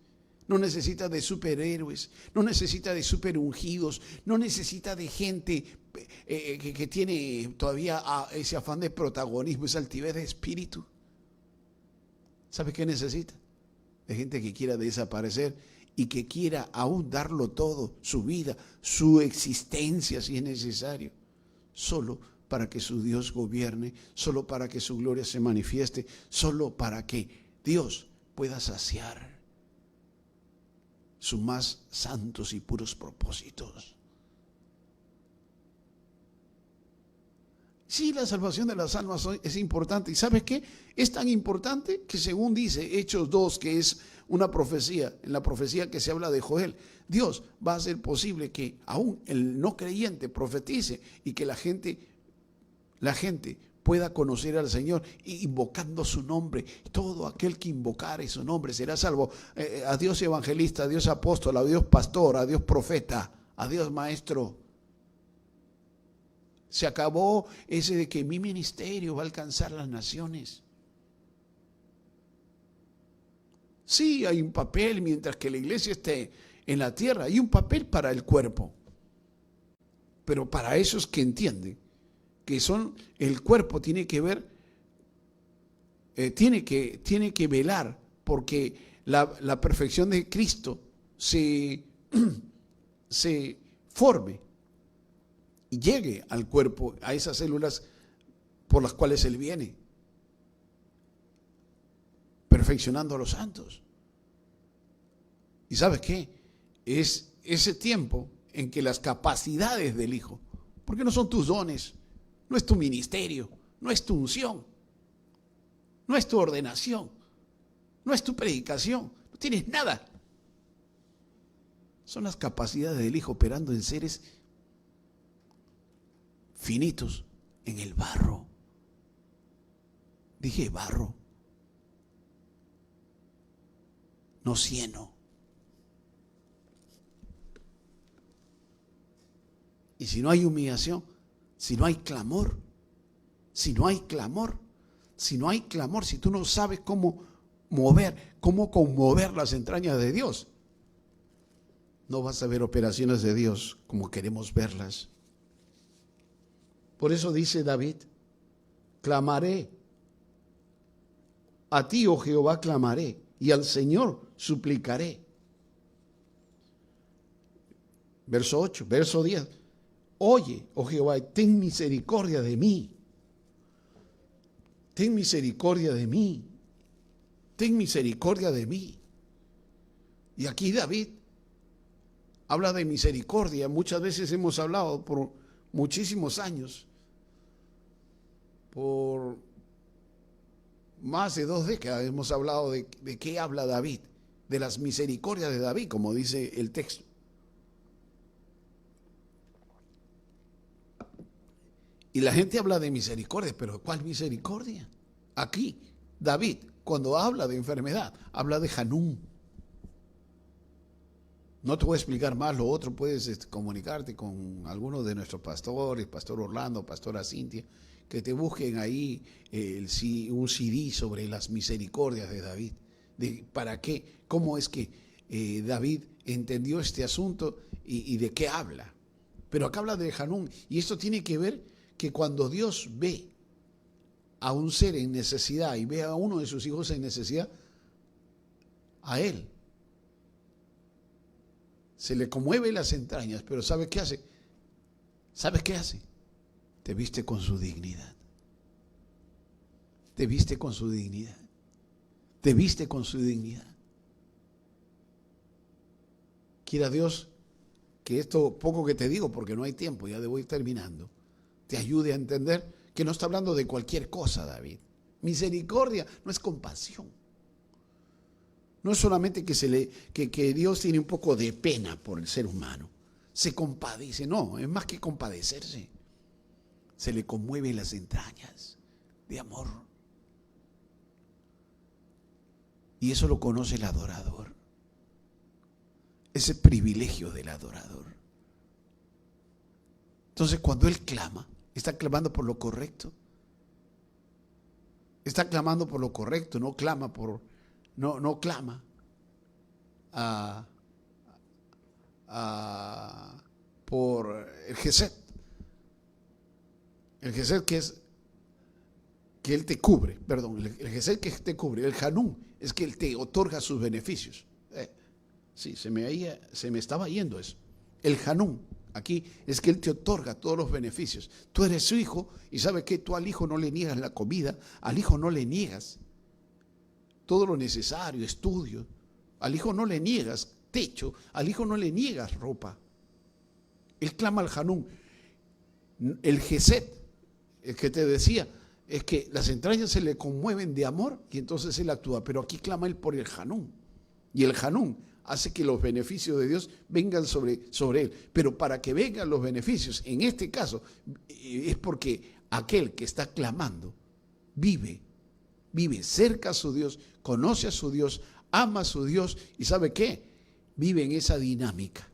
no necesita de superhéroes, no necesita de superungidos, no necesita de gente que tiene todavía ese afán de protagonismo, esa altivez de espíritu. ¿Sabe qué necesita? De gente que quiera desaparecer y que quiera aún darlo todo, su vida, su existencia si es necesario, solo para que su Dios gobierne, solo para que su gloria se manifieste, solo para que Dios pueda saciar sus más santos y puros propósitos. Sí, la salvación de las almas es importante. ¿Y sabes qué? Es tan importante que, según dice Hechos 2, que es una profecía, en la profecía que se habla de Joel, Dios va a hacer posible que aún el no creyente profetice y que la gente pueda conocer al Señor invocando su nombre. Todo aquel que invocare su nombre será salvo. A Dios evangelista, a Dios apóstol, a Dios pastor, a Dios profeta, a Dios maestro. Se acabó ese de que mi ministerio va a alcanzar las naciones. Sí, hay un papel mientras que la iglesia esté en la tierra, hay un papel para el cuerpo. Pero para esos que entienden que son el cuerpo tiene que ver, tiene que velar porque la perfección de Cristo se forme y llegue al cuerpo, a esas células por las cuales Él viene, perfeccionando a los santos. ¿Y sabes qué? Es ese tiempo en que las capacidades del Hijo, porque no son tus dones, no es tu ministerio, no es tu unción, no es tu ordenación, no es tu predicación, no tienes nada. Son las capacidades del Hijo operando en seres finitos en el barro. Dije barro, no cieno. Y si no hay humillación, si no hay clamor, si tú no sabes cómo conmover las entrañas de Dios, no vas a ver operaciones de Dios como queremos verlas. Por eso dice David, clamaré, a ti, oh Jehová, clamaré, y al Señor suplicaré. Verso 8, verso 10. Oye, oh Jehová, ten misericordia de mí. Ten misericordia de mí. Ten misericordia de mí. Y aquí David habla de misericordia. Muchas veces hemos hablado por muchísimos años, por más de 2 décadas hemos hablado de qué habla David, de las misericordias de David, como dice el texto. Y la gente habla de misericordia, pero ¿cuál misericordia? Aquí, David, cuando habla de enfermedad, habla de Hanún. No te voy a explicar más lo otro, puedes comunicarte con algunos de nuestros pastores, Pastor Orlando, Pastora Cintia, que te busquen ahí un CD sobre las misericordias de David. ¿Para qué? ¿Cómo es que David entendió este asunto y de qué habla? Pero acá habla de Hanún, y esto tiene que ver que cuando Dios ve a un ser en necesidad y ve a uno de sus hijos en necesidad, a él se le conmueve las entrañas, pero ¿sabes qué hace? ¿Sabes qué hace? Te viste con su dignidad. Te viste con su dignidad. Te viste con su dignidad. Quiera Dios que esto poco que te digo, porque no hay tiempo, ya debo ir terminando, te ayude a entender que no está hablando de cualquier cosa, David. Misericordia no es compasión. No es solamente que Dios tiene un poco de pena por el ser humano. Se compadece, no, es más que compadecerse. Se le conmueven las entrañas de amor, Y eso lo conoce el adorador. Ese privilegio del adorador. Entonces, cuando él clama, está clamando por lo correcto. Está clamando por lo correcto, no clama por el Gesed. El Gesed que él te cubre, perdón, el Gesed que te cubre, el Hanún es que él te otorga sus beneficios. Sí, se me estaba yendo eso. El Hanún aquí es que él te otorga todos los beneficios. Tú eres su hijo y sabes que tú al hijo no le niegas la comida, al hijo no le niegas todo lo necesario, estudio, al hijo no le niegas techo, al hijo no le niegas ropa. Él clama al Hanún. El Gesed, el que te decía, es que las entrañas se le conmueven de amor y entonces él actúa, pero aquí clama él por el Hanún. Y el Hanún hace que los beneficios de Dios vengan sobre él. Pero para que vengan los beneficios, en este caso, es porque aquel que está clamando vive cerca a su Dios, conoce a su Dios, ama a su Dios y ¿sabe qué? Vive en esa dinámica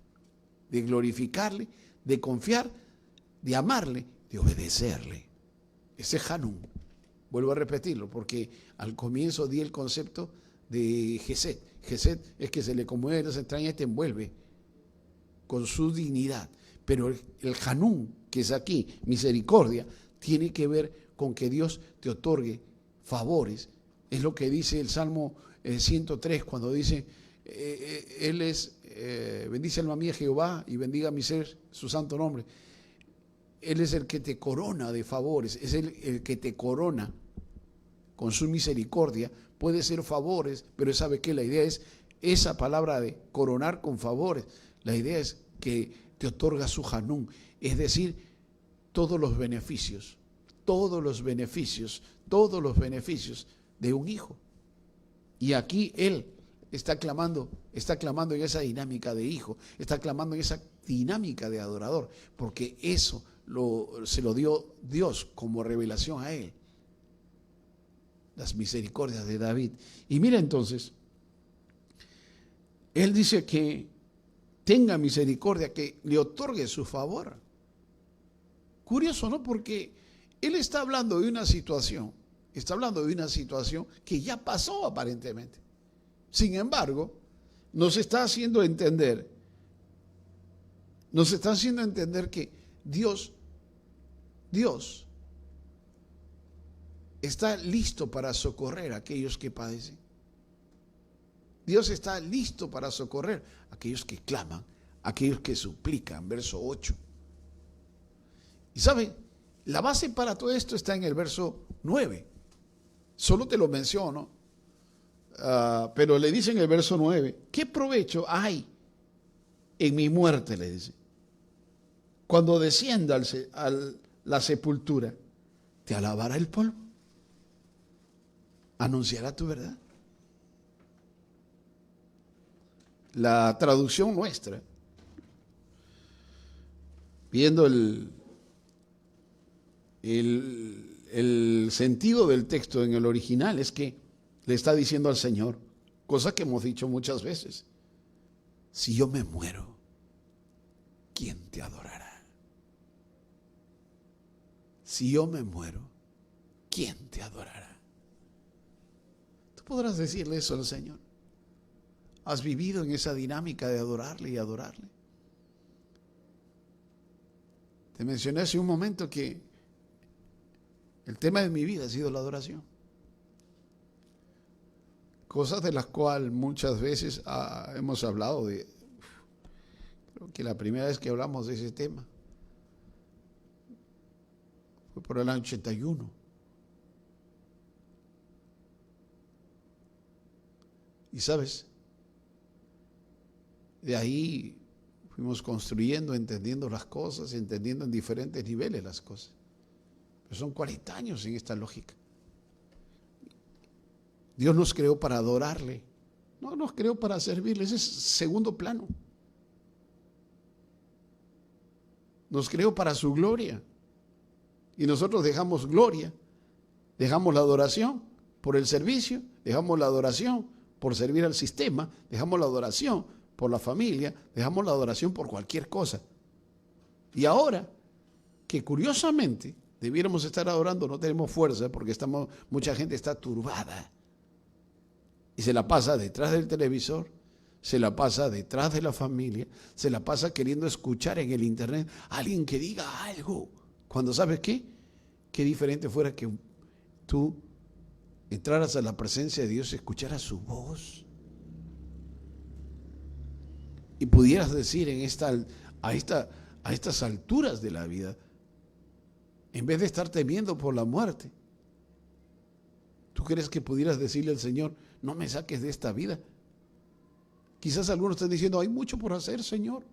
de glorificarle, de confiar, de amarle, de obedecerle. Ese Hanún, vuelvo a repetirlo, porque al comienzo di el concepto de Gesed. Gesed es que se le conmueve las entrañas y te envuelve con su dignidad. Pero el Hanún, que es aquí, misericordia, tiene que ver con que Dios te otorgue favores. Es lo que dice el Salmo 103 cuando dice, Él es, bendice alma mía Jehová y bendiga mi ser su santo nombre. Él es el que te corona de favores, es el que te corona con su misericordia. Puede ser favores, pero ¿sabe qué? La idea es esa palabra de coronar con favores. La idea es que te otorga su Hanún, es decir, todos los beneficios de un hijo. Y aquí él está clamando en esa dinámica de hijo, está clamando en esa dinámica de adorador, porque eso se lo dio Dios como revelación a él. Las misericordias de David. Y mira entonces, él dice que tenga misericordia, que le otorgue su favor. Curioso, ¿no? Porque él está hablando de una situación que ya pasó aparentemente. Sin embargo, nos está haciendo entender que Dios está listo para socorrer a aquellos que padecen. Dios está listo para socorrer a aquellos que claman, a aquellos que suplican. Verso 8. Y saben, la base para todo esto está en el verso 9. Solo te lo menciono, pero le dice en el verso 9, ¿qué provecho hay en mi muerte? Le dice. Cuando descienda a la sepultura, ¿te alabará el polvo? ¿Anunciará tu verdad? La traducción nuestra, viendo el sentido del texto en el original, es que le está diciendo al Señor, cosa que hemos dicho muchas veces, si yo me muero, ¿quién te adorará? Si yo me muero, ¿quién te adorará? Tú podrás decirle eso al Señor. ¿Has vivido en esa dinámica de adorarle y adorarle? Te mencioné hace un momento que el tema de mi vida ha sido la adoración. Cosas de las cuales muchas veces hemos hablado creo que la primera vez que hablamos de ese tema fue por el año 81. Y sabes, de ahí fuimos construyendo, entendiendo las cosas, entendiendo en diferentes niveles las cosas. Pero son 40 años en esta lógica. Dios nos creó para adorarle, no nos creó para servirle, ese es segundo plano. Nos creó para su gloria. Y nosotros dejamos gloria, dejamos la adoración por el servicio, dejamos la adoración por servir al sistema, dejamos la adoración por la familia, dejamos la adoración por cualquier cosa. Y ahora, que curiosamente debiéramos estar adorando, no tenemos fuerza porque mucha gente está turbada. Y se la pasa detrás del televisor, se la pasa detrás de la familia, se la pasa queriendo escuchar en el internet a alguien que diga algo. Cuando, ¿sabes qué? Qué diferente fuera que tú entraras a la presencia de Dios y escucharas su voz. Y pudieras decir a estas alturas de la vida, en vez de estar temiendo por la muerte, ¿tú crees que pudieras decirle al Señor, no me saques de esta vida? Quizás algunos están diciendo, hay mucho por hacer, Señor.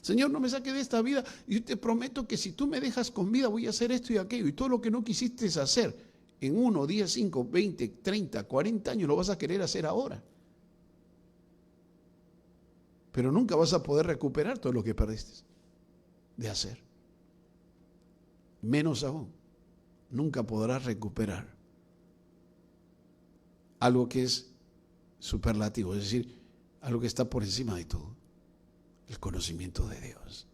Señor, no me saques de esta vida. Y yo te prometo que si tú me dejas con vida, voy a hacer esto y aquello. Y todo lo que no quisiste hacer en 1, 10, 5, 20, 30, 40 años, lo vas a querer hacer ahora. Pero nunca vas a poder recuperar todo lo que perdiste de hacer. Menos aún, nunca podrás recuperar algo que es superlativo, es decir, algo que está por encima de todo, el conocimiento de Dios.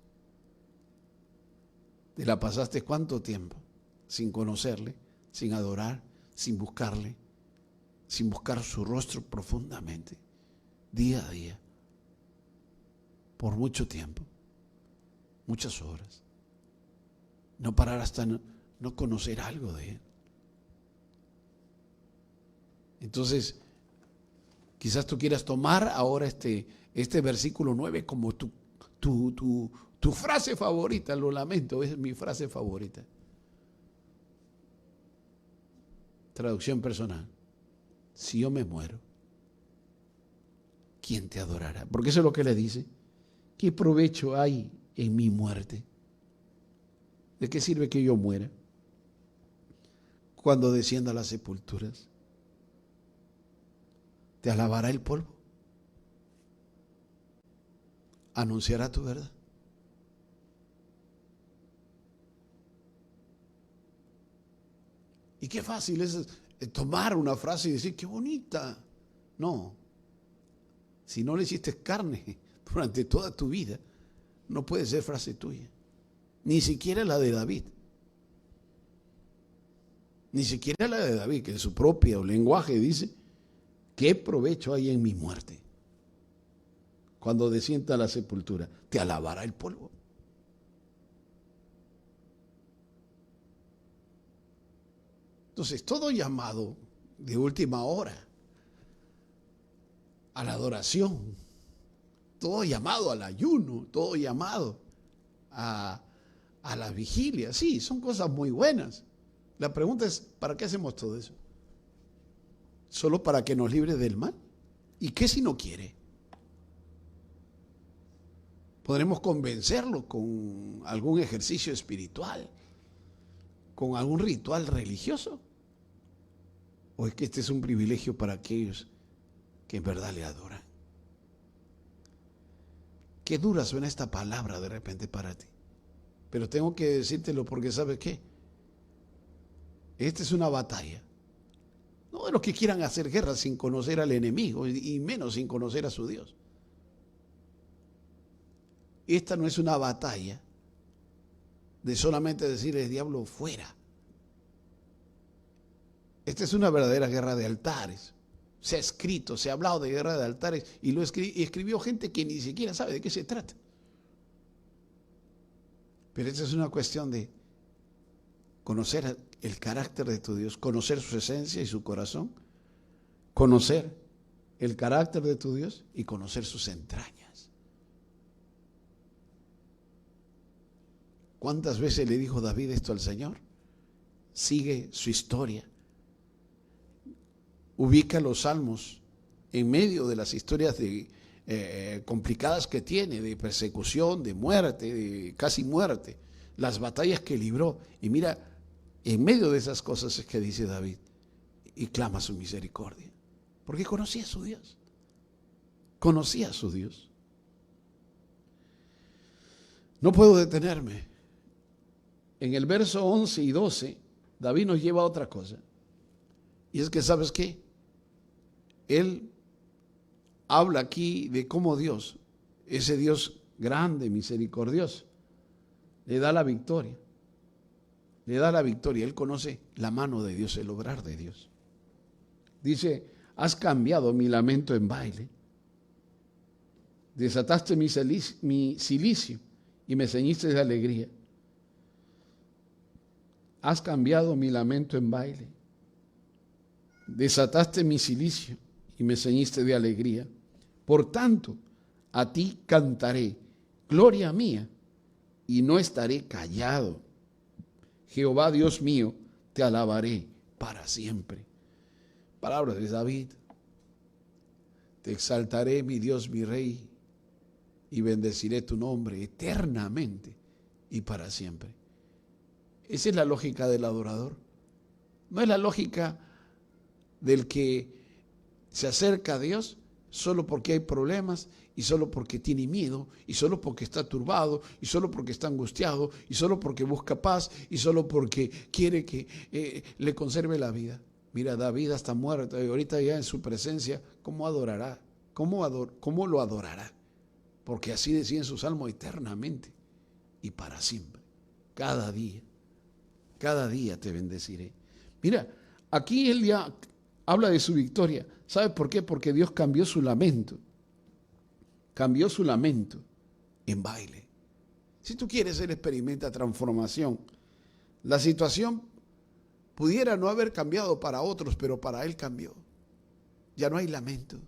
Te la pasaste ¿cuánto tiempo? Sin conocerle, sin adorar, sin buscarle, sin buscar su rostro profundamente, día a día, por mucho tiempo, muchas horas. No parar hasta no conocer algo de Él. Entonces, quizás tú quieras tomar ahora este versículo 9 como tu frase favorita. Lo lamento, es mi frase favorita. Traducción personal. Si yo me muero, ¿quién te adorará? Porque eso es lo que le dice. ¿Qué provecho hay en mi muerte? ¿De qué sirve que yo muera cuando descienda a las sepulturas? ¿Te alabará el polvo? ¿Anunciará tu verdad? Y qué fácil es tomar una frase y decir, qué bonita. No, si no le hiciste carne durante toda tu vida, no puede ser frase tuya. Ni siquiera la de David. Ni siquiera la de David, que en su propio lenguaje dice, ¿qué provecho hay en mi muerte? Cuando descienda a la sepultura, ¿te alabará el polvo? Entonces, todo llamado de última hora a la adoración, todo llamado al ayuno, todo llamado a la vigilia, sí, son cosas muy buenas. La pregunta es, ¿para qué hacemos todo eso? ¿Solo para que nos libre del mal? ¿Y qué si no quiere? ¿Podremos convencerlo con algún ejercicio espiritual? ¿Con algún ritual religioso? ¿O es que este es un privilegio para aquellos que en verdad le adoran? Qué dura suena esta palabra de repente para ti. Pero tengo que decírtelo porque ¿sabes qué? Esta es una batalla. No de los que quieran hacer guerra sin conocer al enemigo y menos sin conocer a su Dios. Esta no es una batalla de solamente decir el diablo fuera. Esta es una verdadera guerra de altares. Se ha escrito, se ha hablado de guerra de altares y escribió gente que ni siquiera sabe de qué se trata. Pero esta es una cuestión de conocer el carácter de tu Dios, conocer su esencia y su corazón, conocer el carácter de tu Dios y conocer sus entrañas. ¿Cuántas veces le dijo David esto al Señor? Sigue su historia. Ubica los salmos en medio de las historias complicadas que tiene, de persecución, de muerte, de casi muerte, las batallas que libró. Y mira, en medio de esas cosas es que dice David, y clama su misericordia, porque conocía a su Dios. Conocía a su Dios. No puedo detenerme. En el verso 11 y 12, David nos lleva a otra cosa. Y es que, ¿sabes qué? Él habla aquí de cómo Dios, ese Dios grande, misericordioso, le da la victoria. Le da la victoria. Él conoce la mano de Dios, el obrar de Dios. Dice, has cambiado mi lamento en baile. Desataste mi cilicio y me ceñiste de alegría. Has cambiado mi lamento en baile. Desataste mi cilicio y me ceñiste de alegría. Por tanto, a ti cantaré, gloria mía, y no estaré callado. Jehová Dios mío, te alabaré para siempre. Palabras de David. Te exaltaré, mi Dios, mi Rey, y bendeciré tu nombre eternamente y para siempre. Esa es la lógica del adorador. No es la lógica del que se acerca a Dios solo porque hay problemas y solo porque tiene miedo y solo porque está turbado y solo porque está angustiado y solo porque busca paz y solo porque quiere que le conserve la vida. Mira, David hasta muerto y ahorita ya en su presencia, ¿cómo adorará? ¿Cómo lo adorará? Porque así decía en su salmo, eternamente y para siempre. Cada día te bendeciré. Mira, aquí él ya habla de su victoria. ¿Sabe por qué? Porque Dios cambió su lamento. Cambió su lamento en baile. Si tú quieres, Él experimenta transformación. La situación pudiera no haber cambiado para otros, pero para Él cambió. Ya no hay lamento.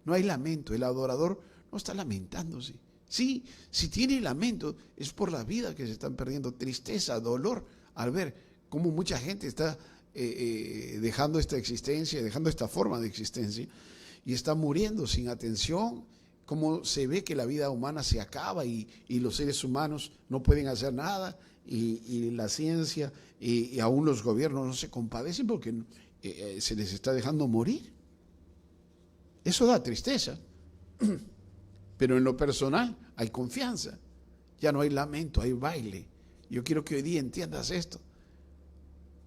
No hay lamento. El adorador no está lamentándose. Sí, si tiene lamento es por la vida que se están perdiendo. Tristeza, dolor, al ver cómo mucha gente está dejando esta existencia, dejando esta forma de existencia y está muriendo sin atención, cómo se ve que la vida humana se acaba y los seres humanos no pueden hacer nada y la ciencia y aún los gobiernos no se compadecen porque se les está dejando morir. Eso da tristeza, pero en lo personal hay confianza, ya no hay lamento, hay baile. Yo quiero que hoy día entiendas esto.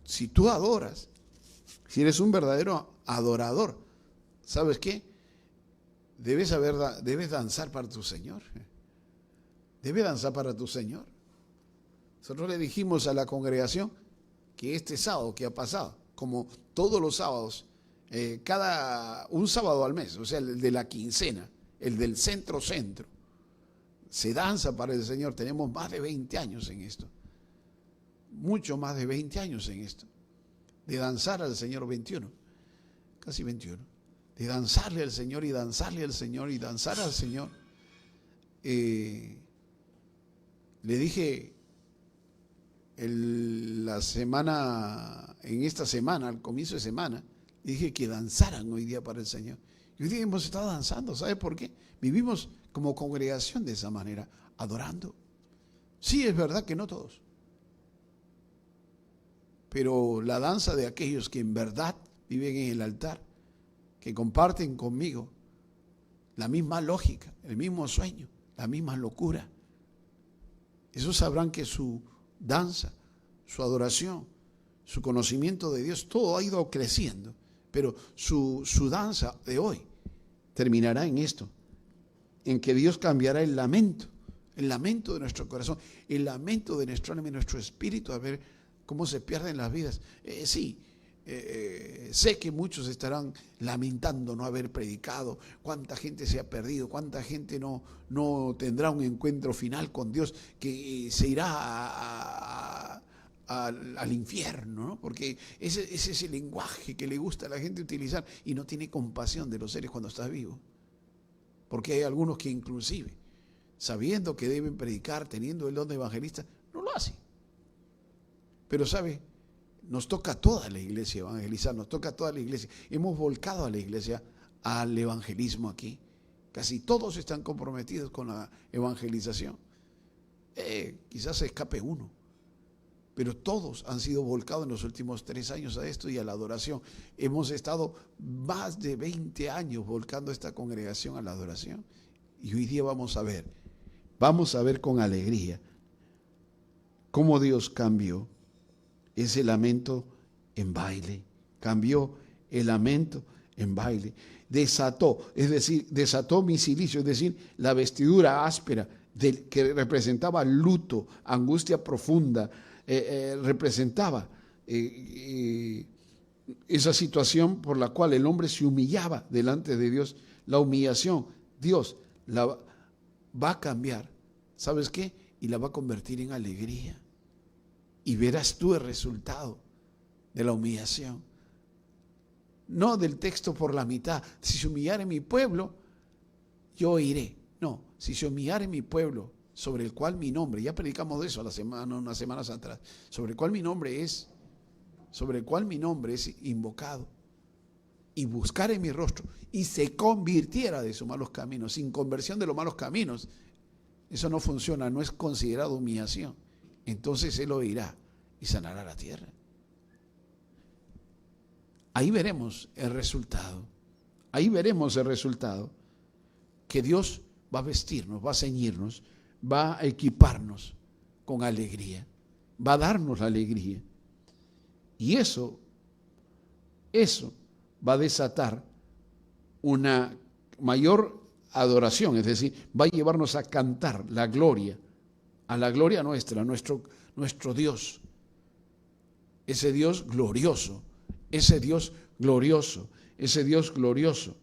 Si tú adoras, si eres un verdadero adorador, ¿sabes qué? Debes danzar para tu Señor. Debes danzar para tu Señor. Nosotros le dijimos a la congregación que este sábado que ha pasado, como todos los sábados, un sábado al mes, o sea, el de la quincena, el del centro, se danza para el Señor. Tenemos más de 20 años en esto. Mucho más de 20 años en esto, de danzar al Señor, 21, casi 21, de danzarle al Señor y danzarle al Señor y danzar al Señor. Le dije en esta semana, al comienzo de semana, dije que danzaran hoy día para el Señor. Y hoy día hemos estado danzando. ¿Sabe por qué? Vivimos como congregación de esa manera, adorando. Sí, es verdad que no todos, pero la danza de aquellos que en verdad viven en el altar, que comparten conmigo la misma lógica, el mismo sueño, la misma locura, esos sabrán que su danza, su adoración, su conocimiento de Dios, todo ha ido creciendo, pero su danza de hoy terminará en esto, en que Dios cambiará el lamento de nuestro corazón, el lamento de nuestro alma y nuestro espíritu, a ver cómo se pierden las vidas. Sé que muchos estarán lamentando no haber predicado, cuánta gente se ha perdido, cuánta gente no tendrá un encuentro final con Dios, que se irá al infierno, ¿no? Porque ese es el lenguaje que le gusta a la gente utilizar y no tiene compasión de los seres cuando está vivo. Porque hay algunos que inclusive, sabiendo que deben predicar, teniendo el don de evangelista, no lo hacen. Pero ¿sabe? Nos toca a toda la iglesia evangelizar, nos toca a toda la iglesia. Hemos volcado a la iglesia al evangelismo aquí. Casi todos están comprometidos con la evangelización. Quizás se escape uno, pero todos han sido volcados en los últimos 3 años a esto y a la adoración. Hemos estado más de 20 años volcando esta congregación a la adoración. Y hoy día vamos a ver con alegría cómo Dios cambió ese lamento en baile, cambió el lamento en baile. Desató, es decir, desató mi cilicio, es decir, la vestidura áspera que representaba luto, angustia profunda, representaba esa situación por la cual el hombre se humillaba delante de Dios. La humillación, Dios la va a cambiar. ¿Sabes qué? Y la va a convertir en alegría. Y verás tú el resultado de la humillación. No del texto por la mitad. Si se humillare mi pueblo, yo iré. No, si se humillare mi pueblo, sobre el cual mi nombre, ya predicamos de eso unas semanas atrás, sobre el cual mi nombre es invocado, y buscare mi rostro, y se convirtiera de sus malos caminos. Sin conversión de los malos caminos, eso no funciona, no es considerado humillación. Entonces Él oirá y sanará la tierra. Ahí veremos el resultado. Ahí veremos el resultado. Que Dios va a vestirnos, va a ceñirnos, va a equiparnos con alegría. Va a darnos la alegría. Y eso va a desatar una mayor adoración. Es decir, va a llevarnos a cantar la gloria, a la gloria nuestra, nuestro Dios. Ese Dios glorioso. Ese Dios glorioso, ese Dios glorioso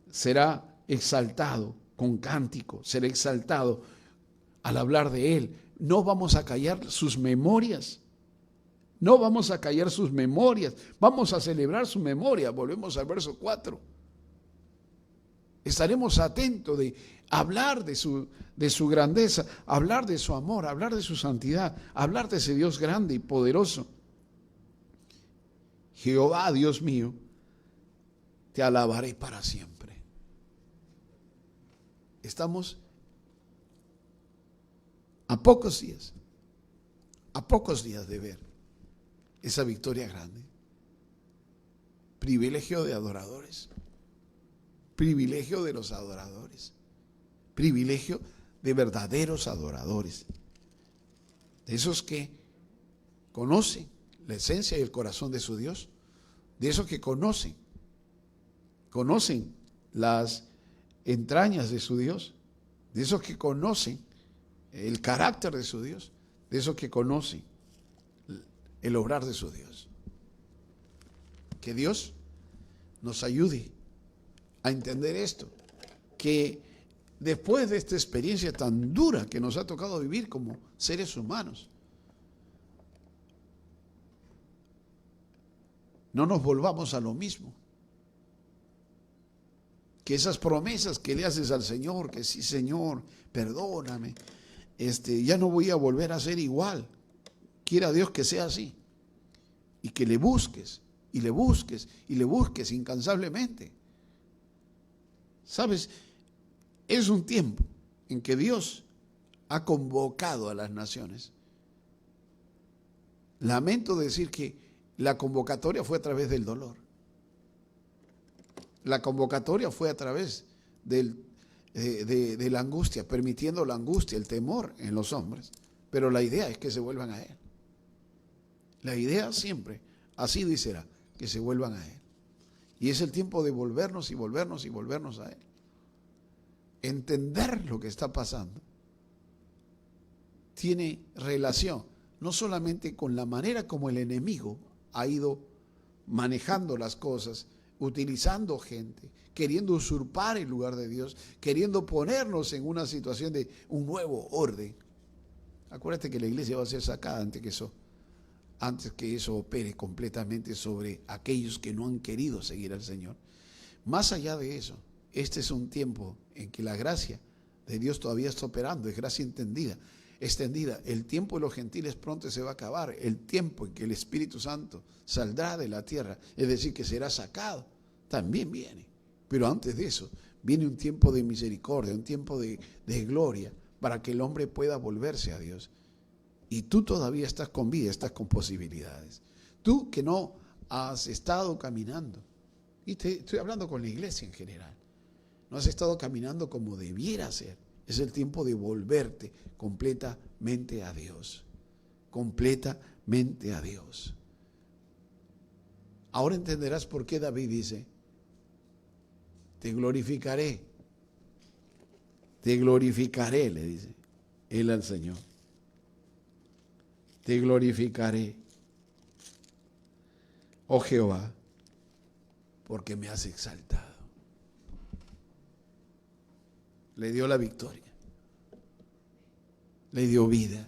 será exaltado con cántico, será exaltado al hablar de Él. No vamos a callar sus memorias, no vamos a callar sus memorias, vamos a celebrar su memoria. Volvemos al verso 4. Estaremos atentos de hablar de su grandeza, hablar de su amor, hablar de su santidad, hablar de ese Dios grande y poderoso. Jehová, Dios mío, te alabaré para siempre. Estamos a pocos días de ver esa victoria grande. Privilegio de adoradores, privilegio de los adoradores, privilegio de verdaderos adoradores, de esos que conocen la esencia y el corazón de su Dios, de esos que conocen las entrañas de su Dios, de esos que conocen el carácter de su Dios, de esos que conocen el obrar de su Dios. Que Dios nos ayude a entender esto, que después de esta experiencia tan dura que nos ha tocado vivir como seres humanos, no nos volvamos a lo mismo. Que esas promesas que le haces al Señor, que sí, Señor, perdóname, ya no voy a volver a ser igual. Quiera Dios que sea así. Y que le busques, y le busques, y le busques incansablemente. ¿Sabes? Es un tiempo en que Dios ha convocado a las naciones. Lamento decir que la convocatoria fue a través del dolor. La convocatoria fue a través de la angustia, permitiendo la angustia, el temor en los hombres. Pero la idea es que se vuelvan a Él. La idea siempre ha sido y será que se vuelvan a Él. Y es el tiempo de volvernos y volvernos y volvernos a Él. Entender lo que está pasando tiene relación no solamente con la manera como el enemigo ha ido manejando las cosas, utilizando gente, queriendo usurpar el lugar de Dios, queriendo ponernos en una situación de un nuevo orden. Acuérdate que la iglesia va a ser sacada antes que eso opere completamente sobre aquellos que no han querido seguir al Señor. Más allá de eso, este es un tiempo en que la gracia de Dios todavía está operando, es gracia extendida. El tiempo de los gentiles pronto se va a acabar, el tiempo en que el Espíritu Santo saldrá de la tierra, es decir, que será sacado, también viene. Pero antes de eso, viene un tiempo de misericordia, un tiempo de gloria, para que el hombre pueda volverse a Dios. Y tú todavía estás con vida, estás con posibilidades. Tú que no has estado caminando, y estoy hablando con la iglesia en general, no has estado caminando como debiera ser. Es el tiempo de volverte completamente a Dios. Completamente a Dios. Ahora entenderás por qué David dice, te glorificaré, le dice él al Señor. Te glorificaré, oh Jehová, porque me has exaltado. Le dio la victoria, le dio vida,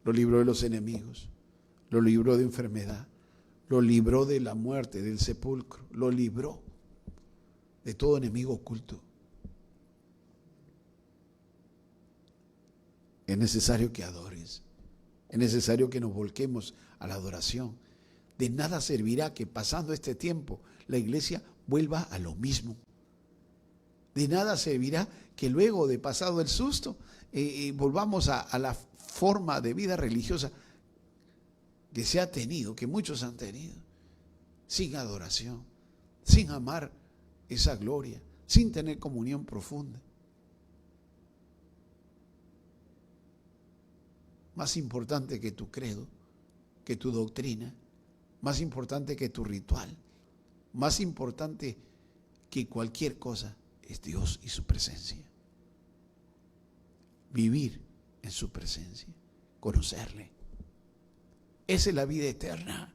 lo libró de los enemigos, lo libró de enfermedad, lo libró de la muerte, del sepulcro, lo libró de todo enemigo oculto. Es necesario que adores, es necesario que nos volquemos a la adoración. De nada servirá que pasando este tiempo la iglesia vuelva a lo mismo. De nada servirá que luego de pasado el susto volvamos a la forma de vida religiosa que se ha tenido, que muchos han tenido, sin adoración, sin amar esa gloria, sin tener comunión profunda. Más importante que tu credo, que tu doctrina, más importante que tu ritual, más importante que cualquier cosa, es Dios y su presencia. Vivir en su presencia, conocerle. Esa es la vida eterna,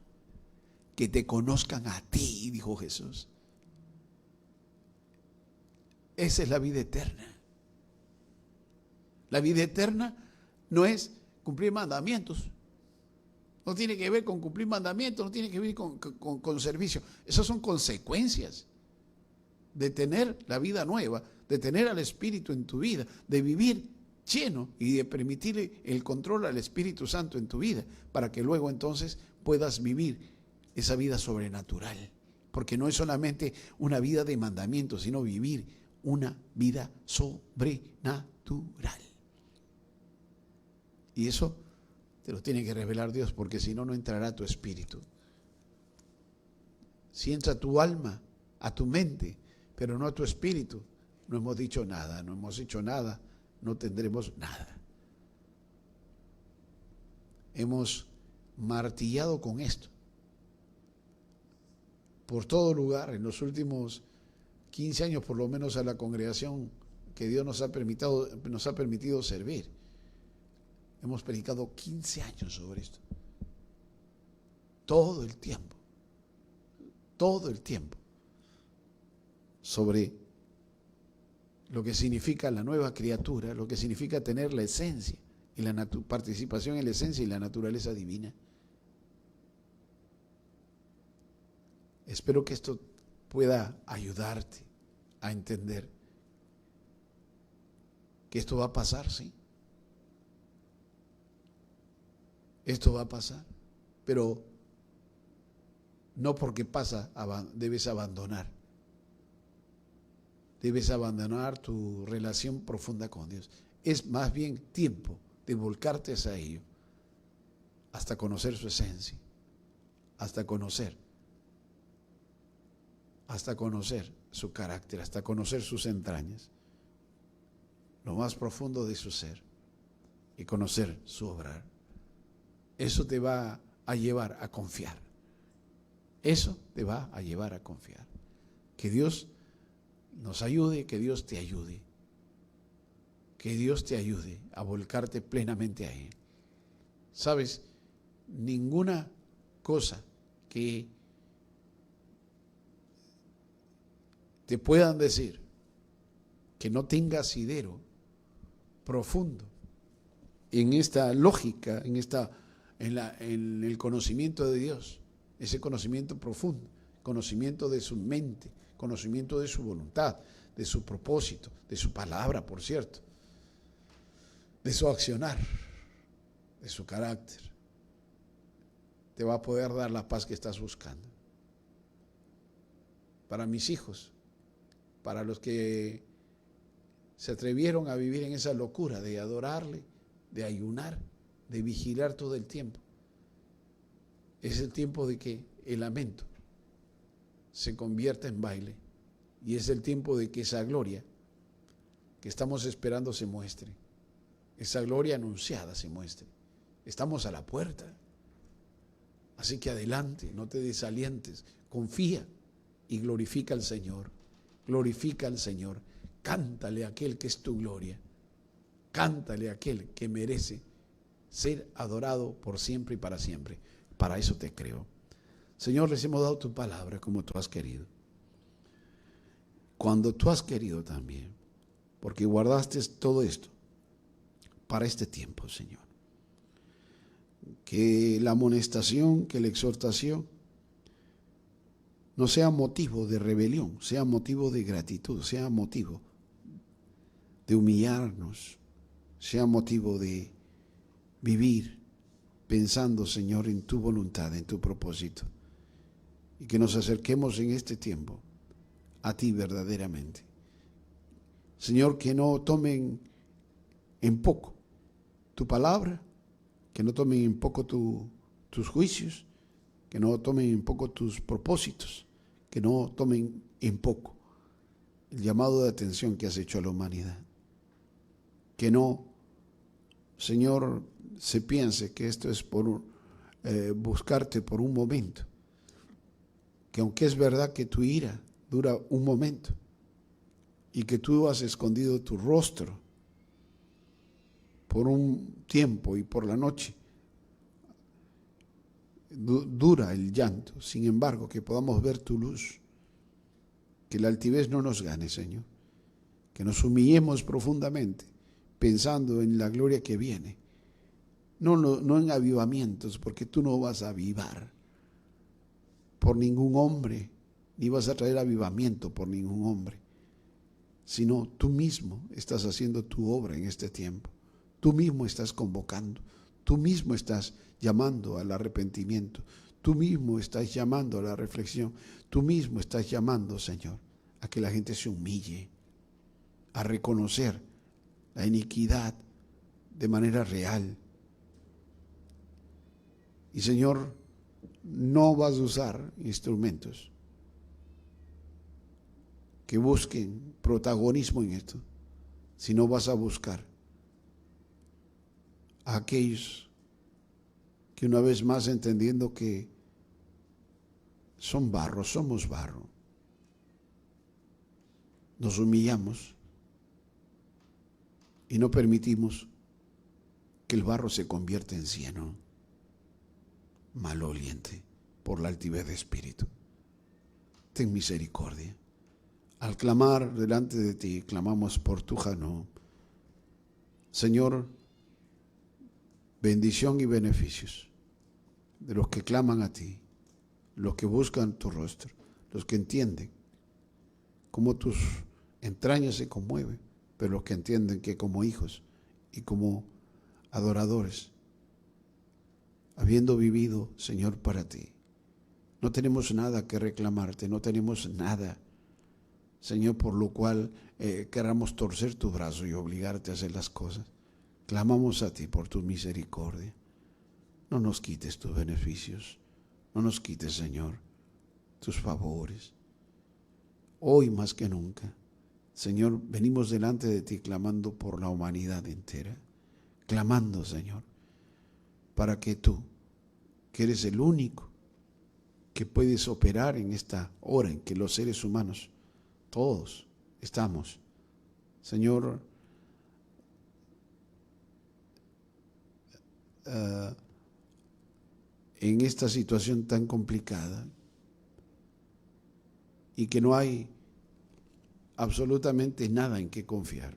que te conozcan a ti, dijo Jesús. Esa es la vida eterna. La vida eterna no es cumplir mandamientos. No tiene que ver con cumplir mandamientos, no tiene que ver con servicio. Esas son consecuencias de tener la vida nueva, de tener al Espíritu en tu vida, de vivir lleno y de permitirle el control al Espíritu Santo en tu vida, para que luego entonces puedas vivir esa vida sobrenatural. Porque no es solamente una vida de mandamientos, sino vivir una vida sobrenatural. Y eso te lo tiene que revelar Dios, porque si no, no entrará tu espíritu. Si entra a tu alma, a tu mente, pero no a tu espíritu, no hemos dicho nada, no hemos hecho nada, no tendremos nada. Hemos martillado con esto por todo lugar en los últimos 15 años, por lo menos, a la congregación que Dios nos ha permitido servir. Hemos predicado 15 años sobre esto. Todo el tiempo. Sobre lo que significa la nueva criatura, lo que significa tener la esencia y la participación en la esencia y la naturaleza divina. Espero que esto pueda ayudarte a entender que esto va a pasar, sí. Esto va a pasar, pero no porque pasa debes abandonar. Debes abandonar tu relación profunda con Dios. Es más bien tiempo de volcarte hacia ello, hasta conocer su esencia, hasta conocer su carácter, hasta conocer sus entrañas, lo más profundo de su ser, y conocer su obrar. Eso te va a llevar a confiar. Eso te va a llevar a confiar. Que Dios nos ayude, que Dios te ayude. Que Dios te ayude a volcarte plenamente a Él. ¿Sabes? Ninguna cosa que te puedan decir que no tenga asidero profundo en esta lógica, en el conocimiento de Dios, ese conocimiento profundo, conocimiento de su mente, conocimiento de su voluntad, de su propósito, de su palabra, por cierto, de su accionar, de su carácter, te va a poder dar la paz que estás buscando. Para mis hijos, para los que se atrevieron a vivir en esa locura de adorarle, de ayunar, de vigilar todo el tiempo, es el tiempo de que el lamento se convierta en baile, y es el tiempo de que esa gloria que estamos esperando se muestre, esa gloria anunciada se muestre. Estamos a la puerta, Así que adelante, no te desalientes, confía y glorifica al Señor. Glorifica al Señor. Cántale a aquel que es tu gloria. Cántale a aquel que merece ser adorado por siempre y para siempre. Para eso te creo. Señor, les hemos dado tu palabra como tú has querido. Cuando tú has querido también. Porque guardaste todo esto para este tiempo, Señor. Que la amonestación, que la exhortación no sea motivo de rebelión, sea motivo de gratitud, sea motivo de humillarnos, sea motivo de vivir pensando, Señor, en tu voluntad, en tu propósito. Y que nos acerquemos en este tiempo a ti verdaderamente. Señor, que no tomen en poco tu palabra, que no tomen en poco tus juicios, que no tomen en poco tus propósitos, que no tomen en poco el llamado de atención que has hecho a la humanidad. Que no, Señor, se piense que esto es por buscarte por un momento, que aunque es verdad que tu ira dura un momento y que tú has escondido tu rostro por un tiempo y por la noche, dura el llanto, sin embargo, que podamos ver tu luz, que la altivez no nos gane, Señor, que nos humillemos profundamente, pensando en la gloria que viene, no en avivamientos, porque tú no vas a avivar por ningún hombre, ni vas a traer avivamiento por ningún hombre, sino tú mismo estás haciendo tu obra en este tiempo, tú mismo estás convocando, tú mismo estás llamando al arrepentimiento, tú mismo estás llamando a la reflexión, tú mismo estás llamando, Señor, a que la gente se humille, a reconocer la iniquidad de manera real. Y Señor, no vas a usar instrumentos que busquen protagonismo en esto, sino vas a buscar a aquellos que una vez más entendiendo que son barro, somos barro, nos humillamos y no permitimos que el barro se convierta en cieno maloliente por la altivez de espíritu. Ten misericordia. Al clamar delante de ti, clamamos por tu Janó. Señor, bendición y beneficios de los que claman a ti, los que buscan tu rostro, los que entienden cómo tus entrañas se conmueven, pero los que entienden que como hijos y como adoradores, habiendo vivido, Señor, para ti, no tenemos nada que reclamarte, no tenemos nada, Señor, por lo cual queramos torcer tu brazo y obligarte a hacer las cosas. Clamamos a ti por tu misericordia. No nos quites tus beneficios, no nos quites, Señor, tus favores. Hoy más que nunca, Señor, venimos delante de ti clamando por la humanidad entera, clamando, Señor, para que tú, que eres el único que puedes operar en esta hora en que los seres humanos, todos estamos, Señor, en esta situación tan complicada y que no hay absolutamente nada en que confiar.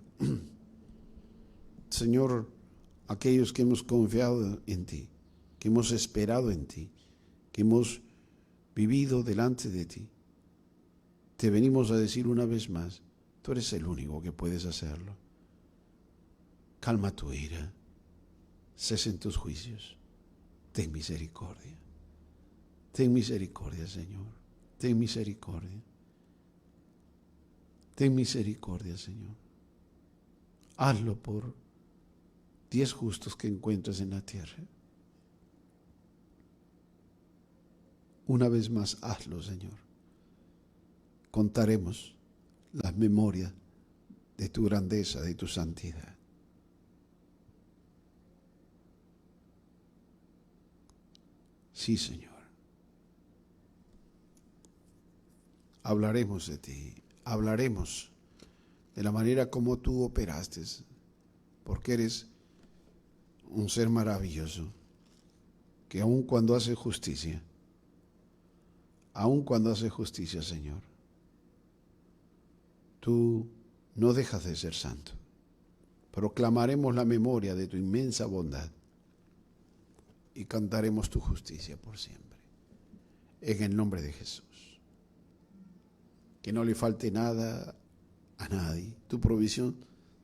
Señor, aquellos que hemos confiado en ti, que hemos esperado en ti, que hemos vivido delante de ti, te venimos a decir una vez más, tú eres el único que puedes hacerlo. Calma tu ira, cesen tus juicios, ten misericordia. Ten misericordia, Señor, ten misericordia. Ten misericordia, Señor. Hazlo por 10 justos que encuentres en la tierra. Una vez más, hazlo, Señor. Contaremos las memorias de tu grandeza, de tu santidad. Sí, Señor. hablaremos de ti, hablaremos de la manera como tú operaste, porque eres un ser maravilloso, que aun cuando hace justicia, Señor, tú no dejas de ser santo. Proclamaremos la memoria de tu inmensa bondad y cantaremos tu justicia por siempre. En el nombre de Jesús. Que no le falte nada a nadie. Tu provisión,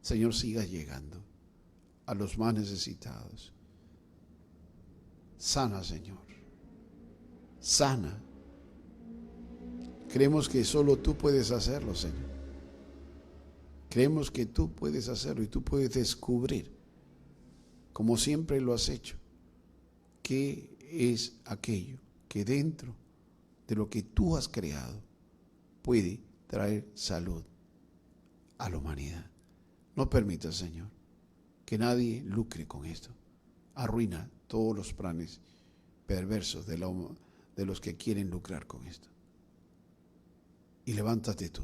Señor, siga llegando a los más necesitados. Sana, Señor. Sana. Creemos que solo tú puedes hacerlo, Señor. Creemos que tú puedes hacerlo y tú puedes descubrir, como siempre lo has hecho, qué es aquello que dentro de lo que tú has creado puede traer salud a la humanidad. No permitas, Señor, que nadie lucre con esto. Arruina todos los planes perversos de los que quieren lucrar con esto. Y levántate tú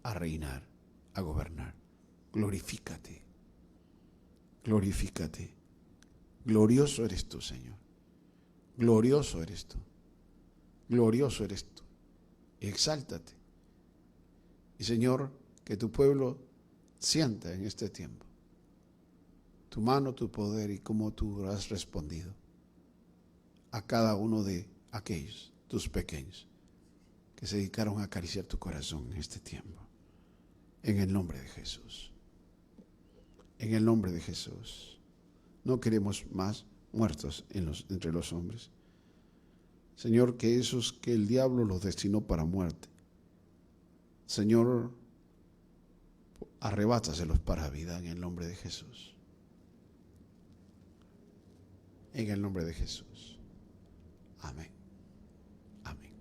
a reinar, a gobernar. Glorifícate. Glorioso eres tú, Señor. Glorioso eres tú. Exáltate. Y, Señor, que tu pueblo sienta en este tiempo tu mano, tu poder y cómo tú has respondido a cada uno de aquellos, tus pequeños, que se dedicaron a acariciar tu corazón en este tiempo. En el nombre de Jesús. En el nombre de Jesús. No queremos más muertos entre los hombres. Señor, que esos que el diablo los destinó para muerte, Señor, arrebátaselos para vida en el nombre de Jesús. En el nombre de Jesús. Amén. Amén.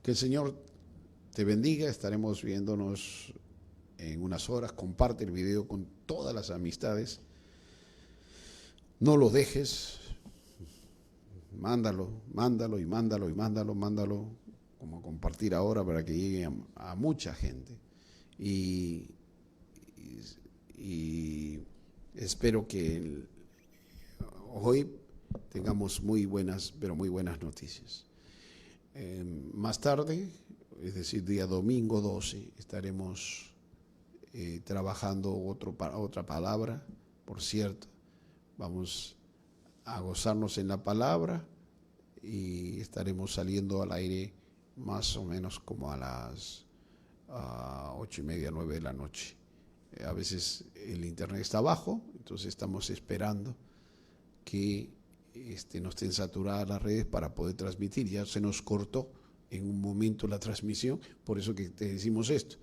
Que el Señor te bendiga. Estaremos viéndonos en unas horas. Comparte el video con todas las amistades. No lo dejes. Mándalo como compartir ahora para que llegue a mucha gente. Y espero que hoy tengamos muy buenas noticias. Más tarde, es decir, día domingo 12, estaremos trabajando otra palabra. Por cierto, vamos a gozarnos en la palabra y estaremos saliendo al aire más o menos como a las 8:30, 9 de la noche. A veces el internet está bajo, entonces estamos esperando que no estén saturadas las redes para poder transmitir. Ya se nos cortó en un momento la transmisión, por eso que te decimos esto.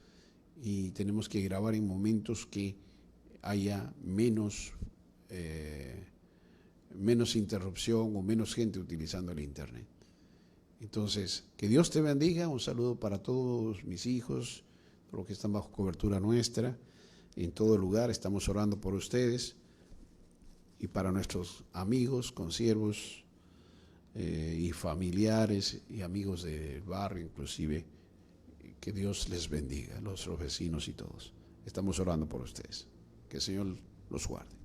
Y tenemos que grabar en momentos que haya menos interrupción o menos gente utilizando el internet. Entonces, que Dios te bendiga. Un saludo para todos mis hijos, los que están bajo cobertura nuestra, en todo lugar. Estamos orando por ustedes y para nuestros amigos, consiervos y familiares y amigos del barrio, inclusive. Que Dios les bendiga, los vecinos y todos. Estamos orando por ustedes. Que el Señor los guarde.